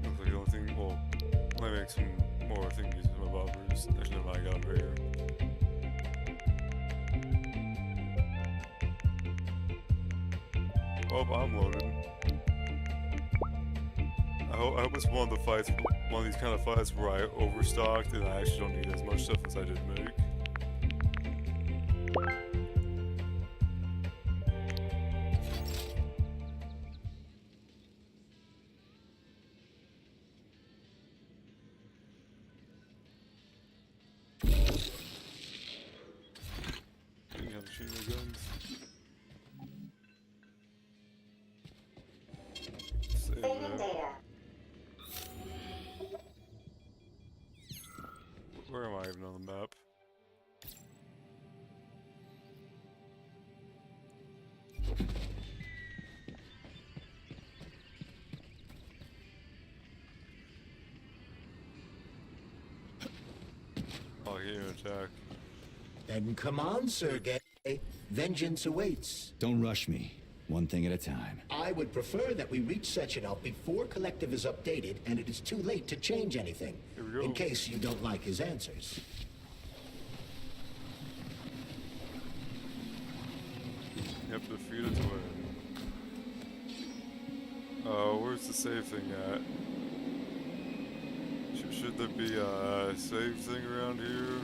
Looks like the only thing, well, let me make some more things using my boppers. Actually, never mind, I got them right here. Oh, I'm loaded. I hope it's one of the fights, one of these kind of fights where I overstocked and I actually don't need as much stuff as I did make. You have machine gun guns. Save that. Where am I even on the map? Oh, he didn't attack. Then come on, Sergei. Vengeance awaits. Don't rush me. One thing at a time. I would prefer that we reach Sechenov before Collective is updated and it is too late to change anything. Here we go. In case you don't like his answers. Yep, defeat it to win. Where's the save thing at? Should there be a save thing around here?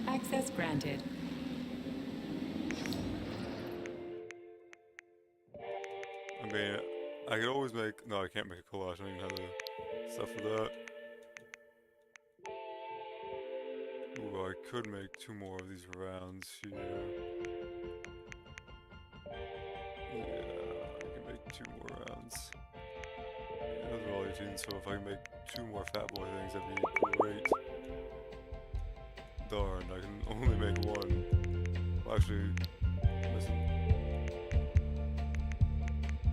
Access granted. I mean, I could always make... No, I can't make a collage. I don't even have the stuff for that. Ooh, I could make 2 more of these rounds here. Yeah, I can make 2 more rounds. protein, so if I can make 2 more fat boy things, that'd be great. Darn, I can only make 1. Well, actually, listen.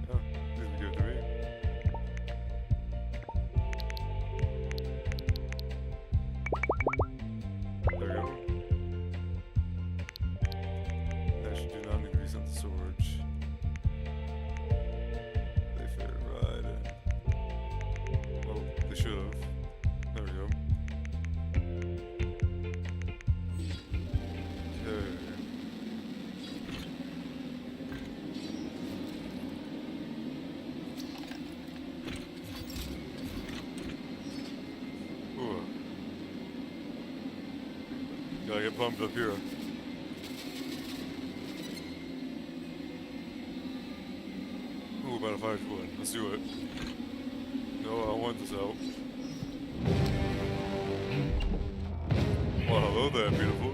Yeah, these would give it to me. There we go. Actually, do not need to be sent to storage. They fit right in. Well, they should have. There we go. Okay. Ooh. Gotta get pumped up here. Ooh, about a 5-foot. Let's do it. No, I want this out. Well, hello there, beautiful.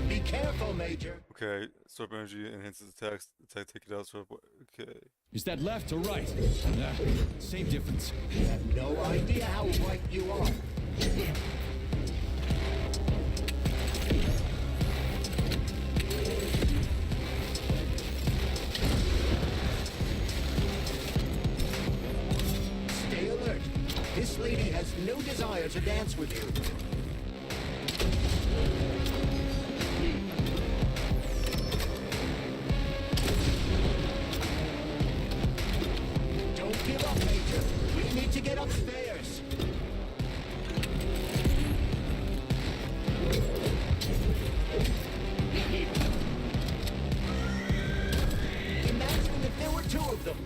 Be careful, Major. Okay, storm energy enhances attacks. Attack, take it out. So, okay. Is that left or right? Ah, same difference. You have no idea how right you are. Stay alert. This lady has no desire to dance with you. Don't give up, Major. We need to get upstairs. Imagine if there were 2 of them.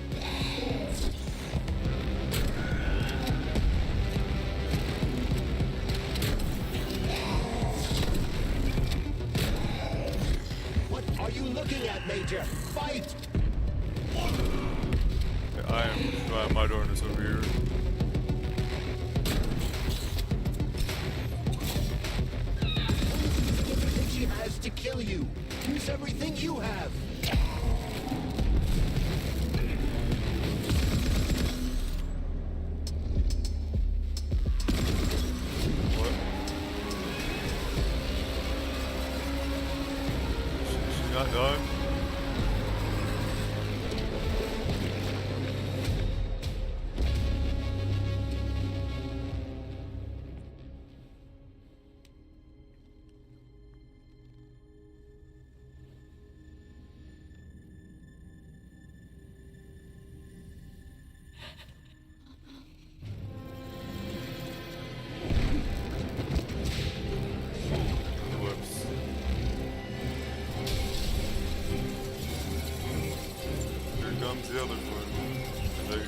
What are you looking at, Major? Fight! I am trying my darndest over here. Everything she has to kill you. Use everything you have. What? She's not done? Whoops. Here comes the other one. There.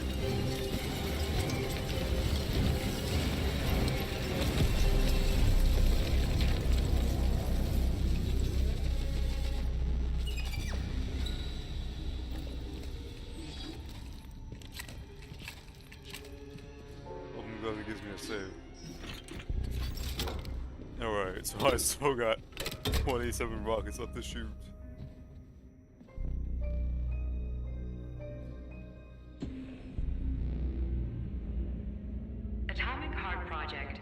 I'm glad it gives me a save. Alright, so I still got 27 rockets left to shoot. Atomic Heart Project,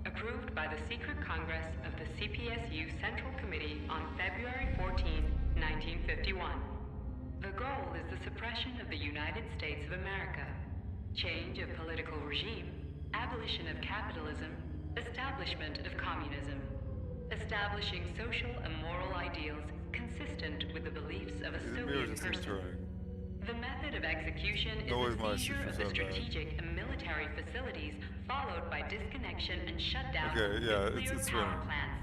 approved by the Secret Congress of the CPSU Central Committee on February 14, 1951. The goal is the suppression of the United States of America, change of political regime, abolition of capitalism, establishment of communism, establishing social and moral ideals consistent with the beliefs of a The mirrors Soviet just keep person. turning. The method of execution is Always the my seizure of secrets the are bad. strategic and military facilities, followed by disconnection and shutdown Okay, of yeah, nuclear it's power running. plants.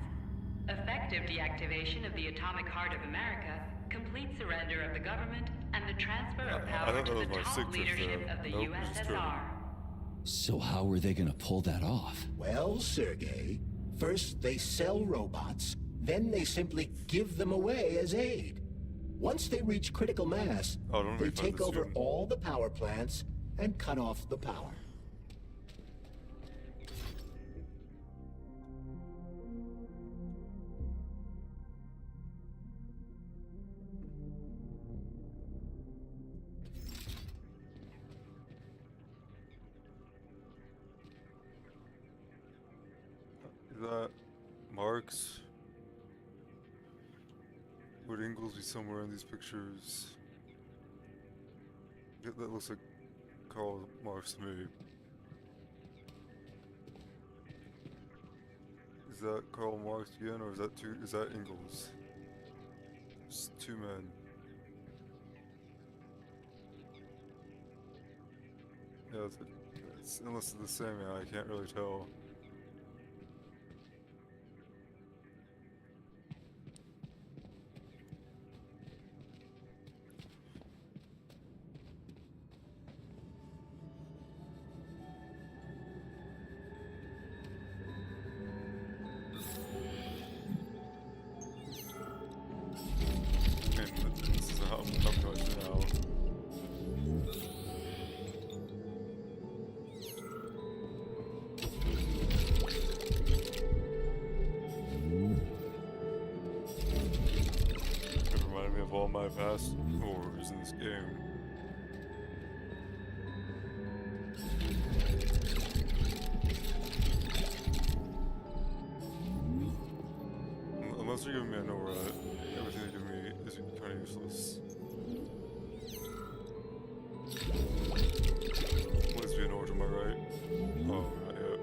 Effective deactivation of the atomic heart of America, complete surrender of the government, and the transfer of I power thought to that the was my top sixth leadership there. of the Nope, it's just USSR. So how are they gonna pull that off? Well, Sergei, first they sell robots, then they simply give them away as aid. Once they reach critical mass, Oh, don't they refund take this over soon. all the power plants and cut off the power. Is that Marx? Would Ingalls be somewhere in these pictures? That looks like Karl Marx to me. Is that Karl Marx again, or is that Ingalls? It's two men. Yeah, unless it's the same, yeah, I can't really tell. And this is how much now. It reminded me of all my past horrors in this game. Unless you're giving me a Nora, everything they give me is kind of useless. Please be a Nora to my right. Oh, not yet.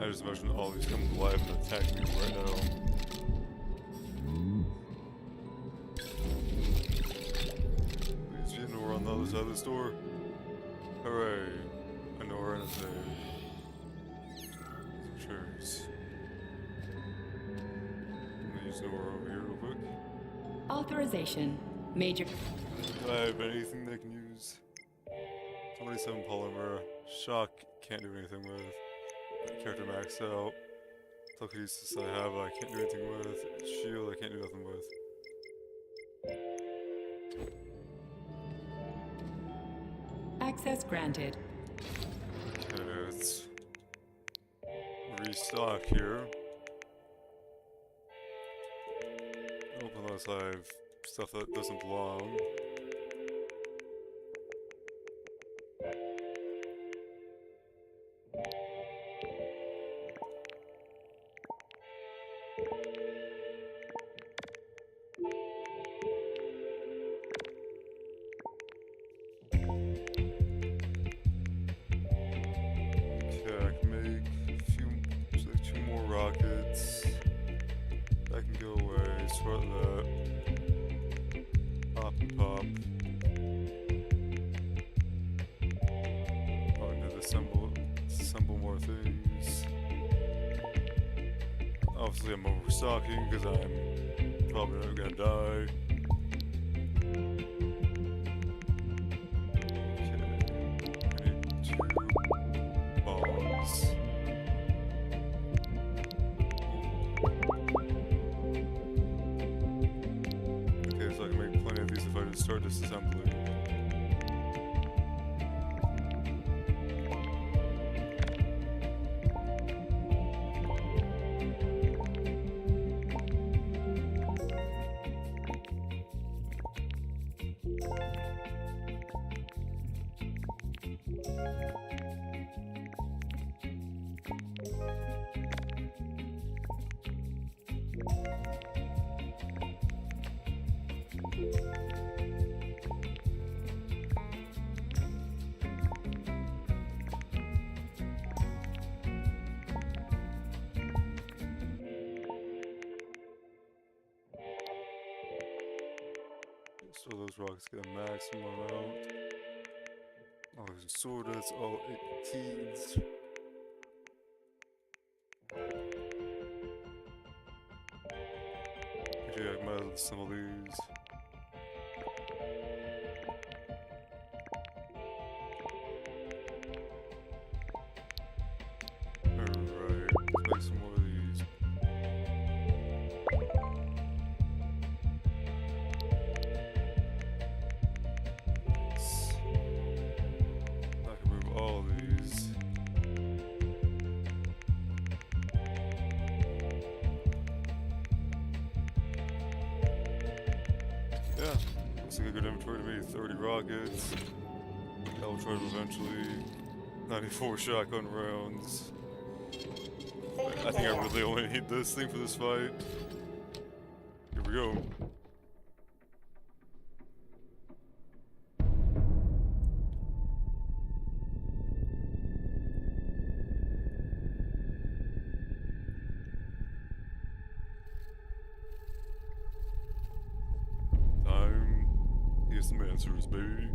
I just imagine all these come to life and attack me right now. Please be a Nora on the other side of this door. Hooray! A Nora and a save. Some chairs. I'm gonna use Nora over here real quick. Authorization. Major. Do I have anything they can use? 27 polymer. Shock, can't do anything with. Character maxed out. Telekinesis I have, I can't do anything with. Shield, I can't do nothing with. Access granted. Okay, let's restock here. Open unless I have stuff that doesn't belong. Obviously I'm overstocking because I'm probably not gonna die. Okay, I need 2 bombs. Okay, so I can make plenty of these if I just start disassembling. So those rockets get a maximum amount. Oh, there's a sword, that's all 18s. Okay, I might as well assemble these. Yeah, looks like a good inventory to me. 30 rockets. I'll try to eventually. 94 shotgun rounds. I think I really only need this thing for this fight. Here we go. Time to get some answers, baby.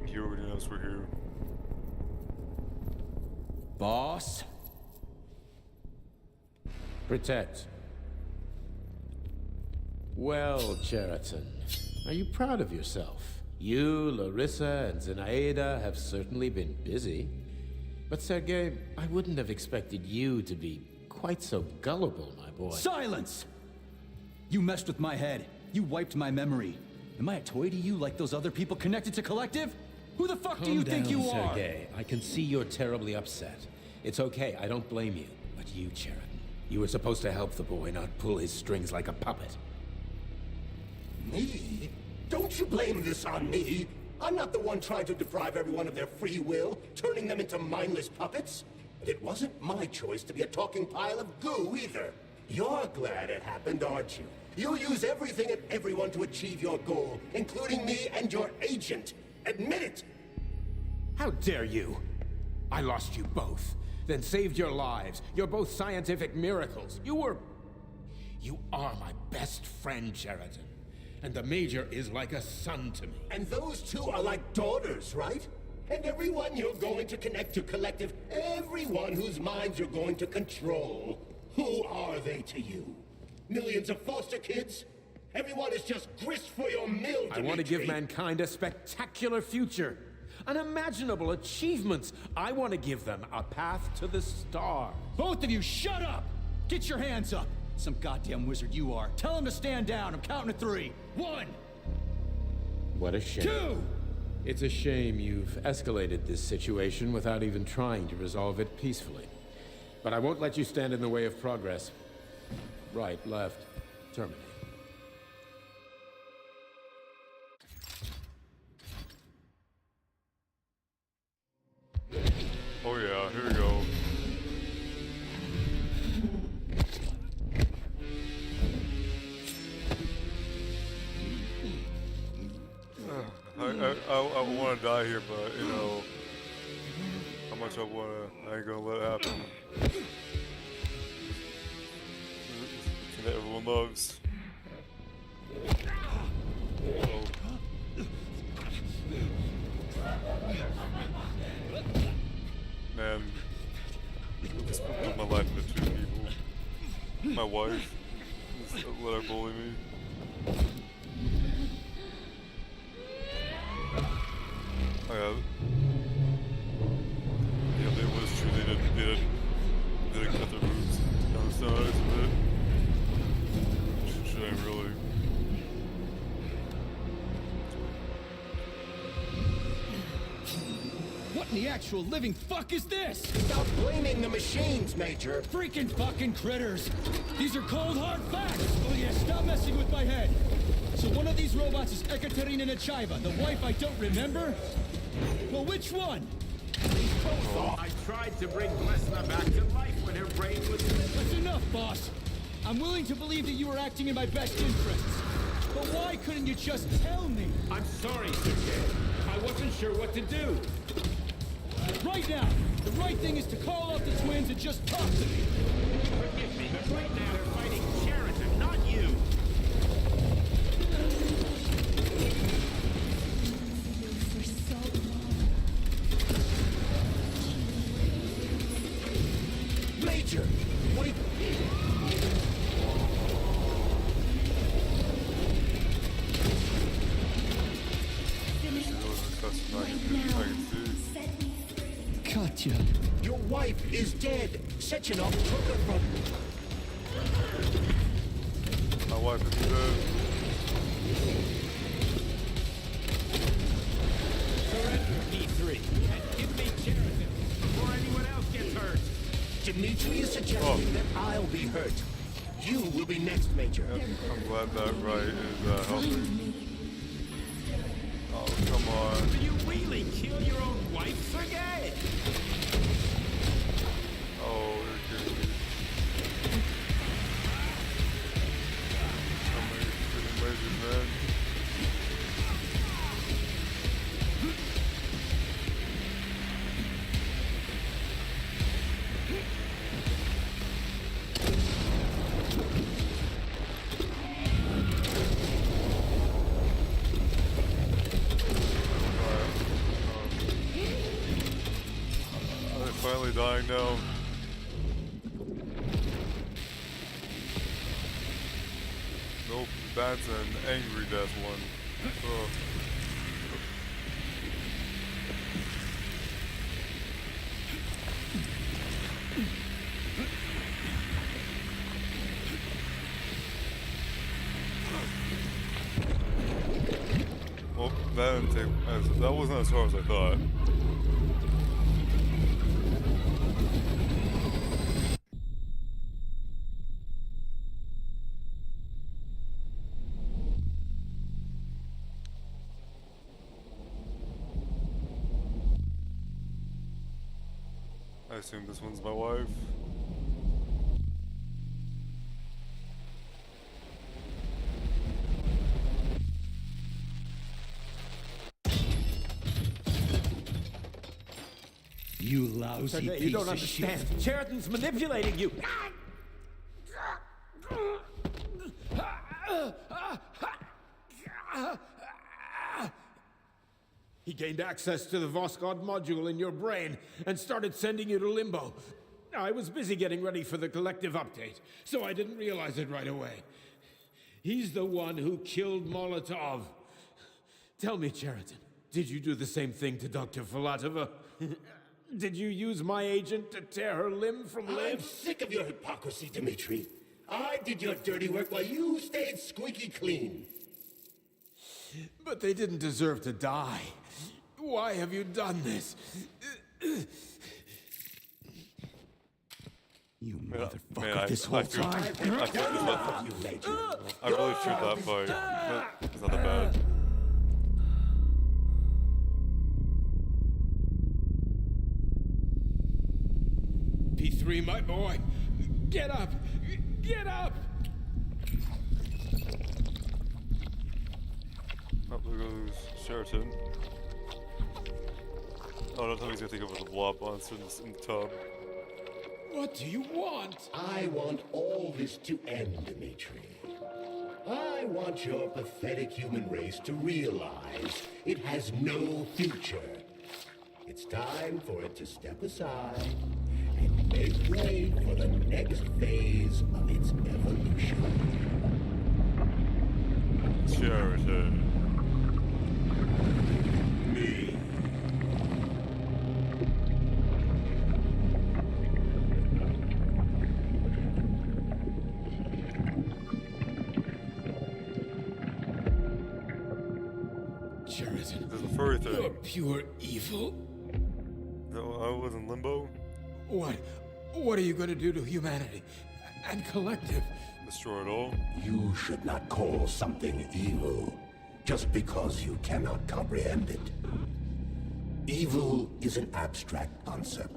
You already knows we're here. Boss? Protect. Well, Cheriton, are you proud of yourself? You, Larissa, and Zenaida have certainly been busy. But Sergei, I wouldn't have expected you to be quite so gullible, my boy. Silence! You messed with my head. You wiped my memory. Am I a toy to you like those other people connected to Collective? Who the fuck do you think you are? Sergei. I can see you're terribly upset. It's okay, I don't blame you. But you, Cheriton, you were supposed to help the boy, not pull his strings like a puppet. Me? Don't you blame this on me? I'm not the one trying to deprive everyone of their free will, turning them into mindless puppets. And it wasn't my choice to be a talking pile of goo either. You're glad it happened, aren't you? You'll use everything and everyone to achieve your goal, including me and your agent. Admit it! How dare you? I lost you both, then saved your lives. You're both scientific miracles. You are my best friend, Cheriton. And the Major is like a son to me. And those two are like daughters, right? And everyone you're going to connect to Collective, everyone whose minds you're going to control. Who are they to you? Millions of foster kids? Everyone is just grist for your mill, Dimitri. I want to give mankind a spectacular future. Unimaginable achievements. I want to give them a path to the stars. Both of you, shut up! Get your hands up! Some goddamn wizard you are. Tell him to stand down. I'm counting to 3. 1! What a shame. 2! It's a shame you've escalated this situation without even trying to resolve it peacefully. But I won't let you stand in the way of progress. Right, left, terminate. Oh yeah, here we go. I want to die here, but you know how much I ain't gonna let it happen. That everyone loves. Oh. Man, I just put my life into 2 people. My wife, just let her bully me. Oh yeah, it was true. They didn't cut their boobs down the sides of it. Should I really? What in the actual living fuck is this? Stop blaming the machines, Major. Freaking fucking critters! These are cold hard facts! Oh yeah, stop messing with my head! So one of these robots is Ekaterina Nechaeva, the wife I don't remember? Well, which one? I tried to bring Glesna back to life when her brain was... That's enough, boss! I'm willing to believe that you were acting in my best interests. But why couldn't you just tell me? I'm sorry, Sergei. I wasn't sure what to do. Right now, the right thing is to call out the twins and just talk to me. Forgive me, but right now they're fighting Cheriton, not you. Major, wait. I can see. Katya. Your wife wife is dead. Sechenov took her from me. My wife is dead. Surrender, P3, and give me Sheridan before anyone else gets hurt. Dimitri is suggesting that I'll be hurt. You will be next, Major. Yep, I'm glad that right is helping. Oh, come on. Will you really kill your own wife, Sergei? Oh, you're kidding me. So many freaking lasers, man. Finally dying now. Nope, that's an angry death one. Ugh. Well, that didn't take. That wasn't as hard as I thought. I assume this one's my wife. You lousy Sergei, piece you don't of understand. shit. Sheridan's manipulating you. He gained access to the Voskhod module in your brain and started sending you to Limbo. I was busy getting ready for the collective update, so I didn't realize it right away. He's the one who killed Molotov. Tell me, Sheridan, did you do the same thing to Dr. Filatova? Did you use my agent to tear her limb from limb? I'm sick of your hypocrisy, Dimitri. I did your dirty work while you stayed squeaky clean. But they didn't deserve to die. Why have you done this? You Man, motherfucker, this whole time. I really shoot that fight. It's not that bad. P3, my boy! Get up! Get up! Oh, there goes Sheraton. Oh, don't tell me he's gonna take over the blob monster in the tub. What do you want? I want all this to end, Dimitri. I want your pathetic human race to realize it has no future. It's time for it to step aside and make way for the next phase of its evolution. Sheraton. Me. Sheridan, There's a furry thing. you're pure evil. No, I was in limbo. What are you going to do to humanity and collective? Destroy it all. You should not call something evil just because you cannot comprehend it. Evil is an abstract concept,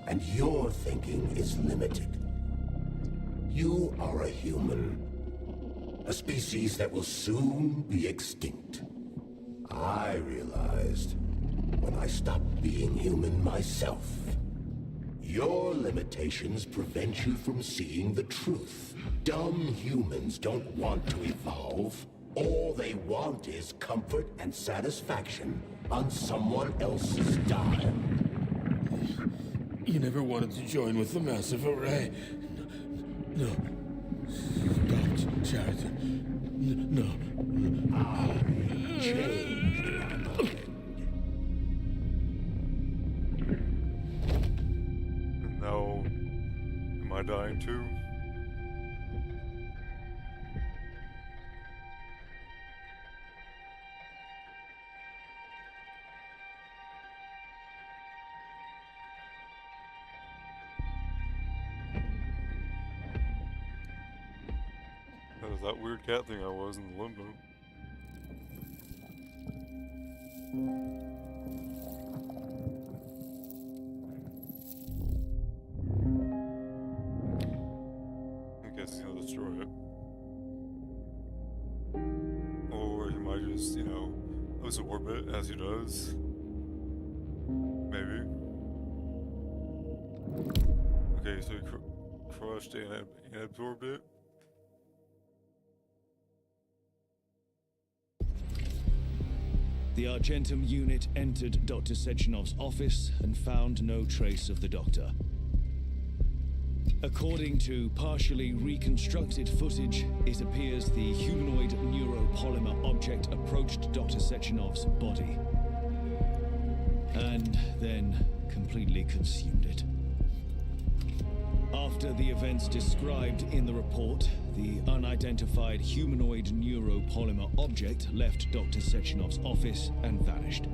and your thinking is limited. You are a human, a species that will soon be extinct. I realized when I stopped being human myself. Your limitations prevent you from seeing the truth. Dumb humans don't want to evolve. All they want is comfort and satisfaction on someone else's dime. You never wanted to join with the massive array. No. Stop, Sheridan. No. I changed my mind. That was that weird cat thing I was in the limbo. I guess he's gonna destroy it. Or he might just, you know, absorb it as he does. Maybe. Okay, so he crushed and absorbed it. The Argentum unit entered Dr. Sechenov's office and found no trace of the doctor. According to partially reconstructed footage, it appears the humanoid neuropolymer object approached Dr. Sechenov's body and then completely consumed it. After the events described in the report, the unidentified humanoid neuropolymer object left Dr. Sechenov's office and vanished.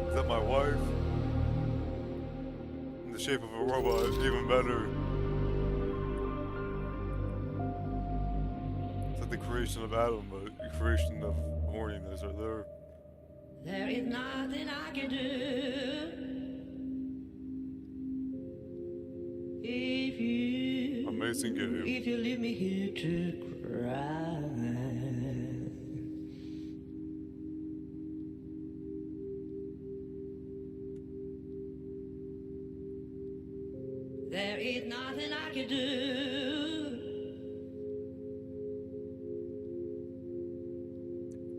Is that my wife? In the shape of a robot, even better. It's like the creation of Adam, but the creation of horniness right there. There is nothing I can do. If you... Amazing game. If you leave me here to cry. There is nothing I can do.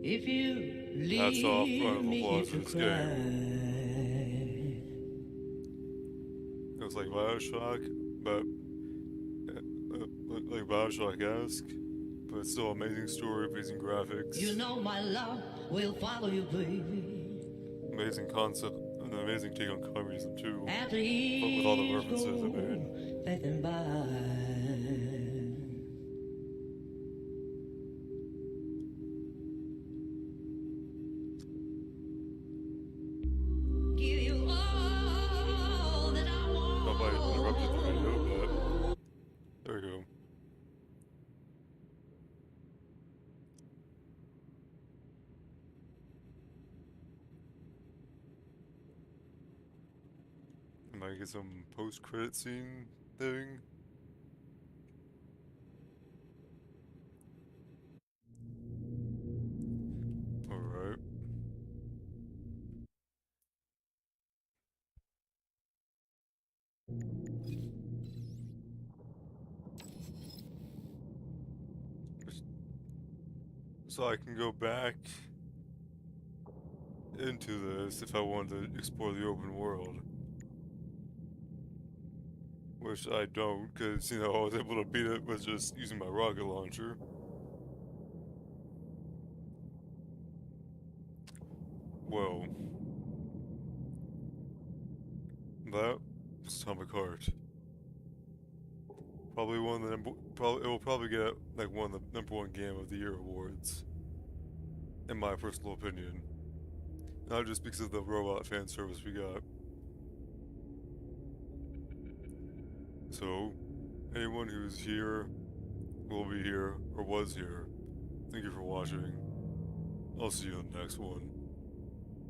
If you leave Hats off, round of me applause here for to this cry. game. It was like Bioshock, but like Bioshock-esque, but it's still amazing story, amazing graphics. You know my love will follow you, baby. Amazing concept, and an amazing take on communism too. After But with all the references I made. passing by. Give you all that I want. Nobody interrupted the video, but there we go. I might get some post-credit scene thing. Alright. So I can go back into this if I wanted to explore the open world. Which I don't, because, you know, I was able to beat it with just using my rocket launcher. Well. That's Atomic Heart. Probably one of the it will probably get like one of the #1 game of the year awards. In my personal opinion. Not just because of the robot fan service we got. So, anyone who's here, will be here, or was here, thank you for watching. I'll see you in the next one.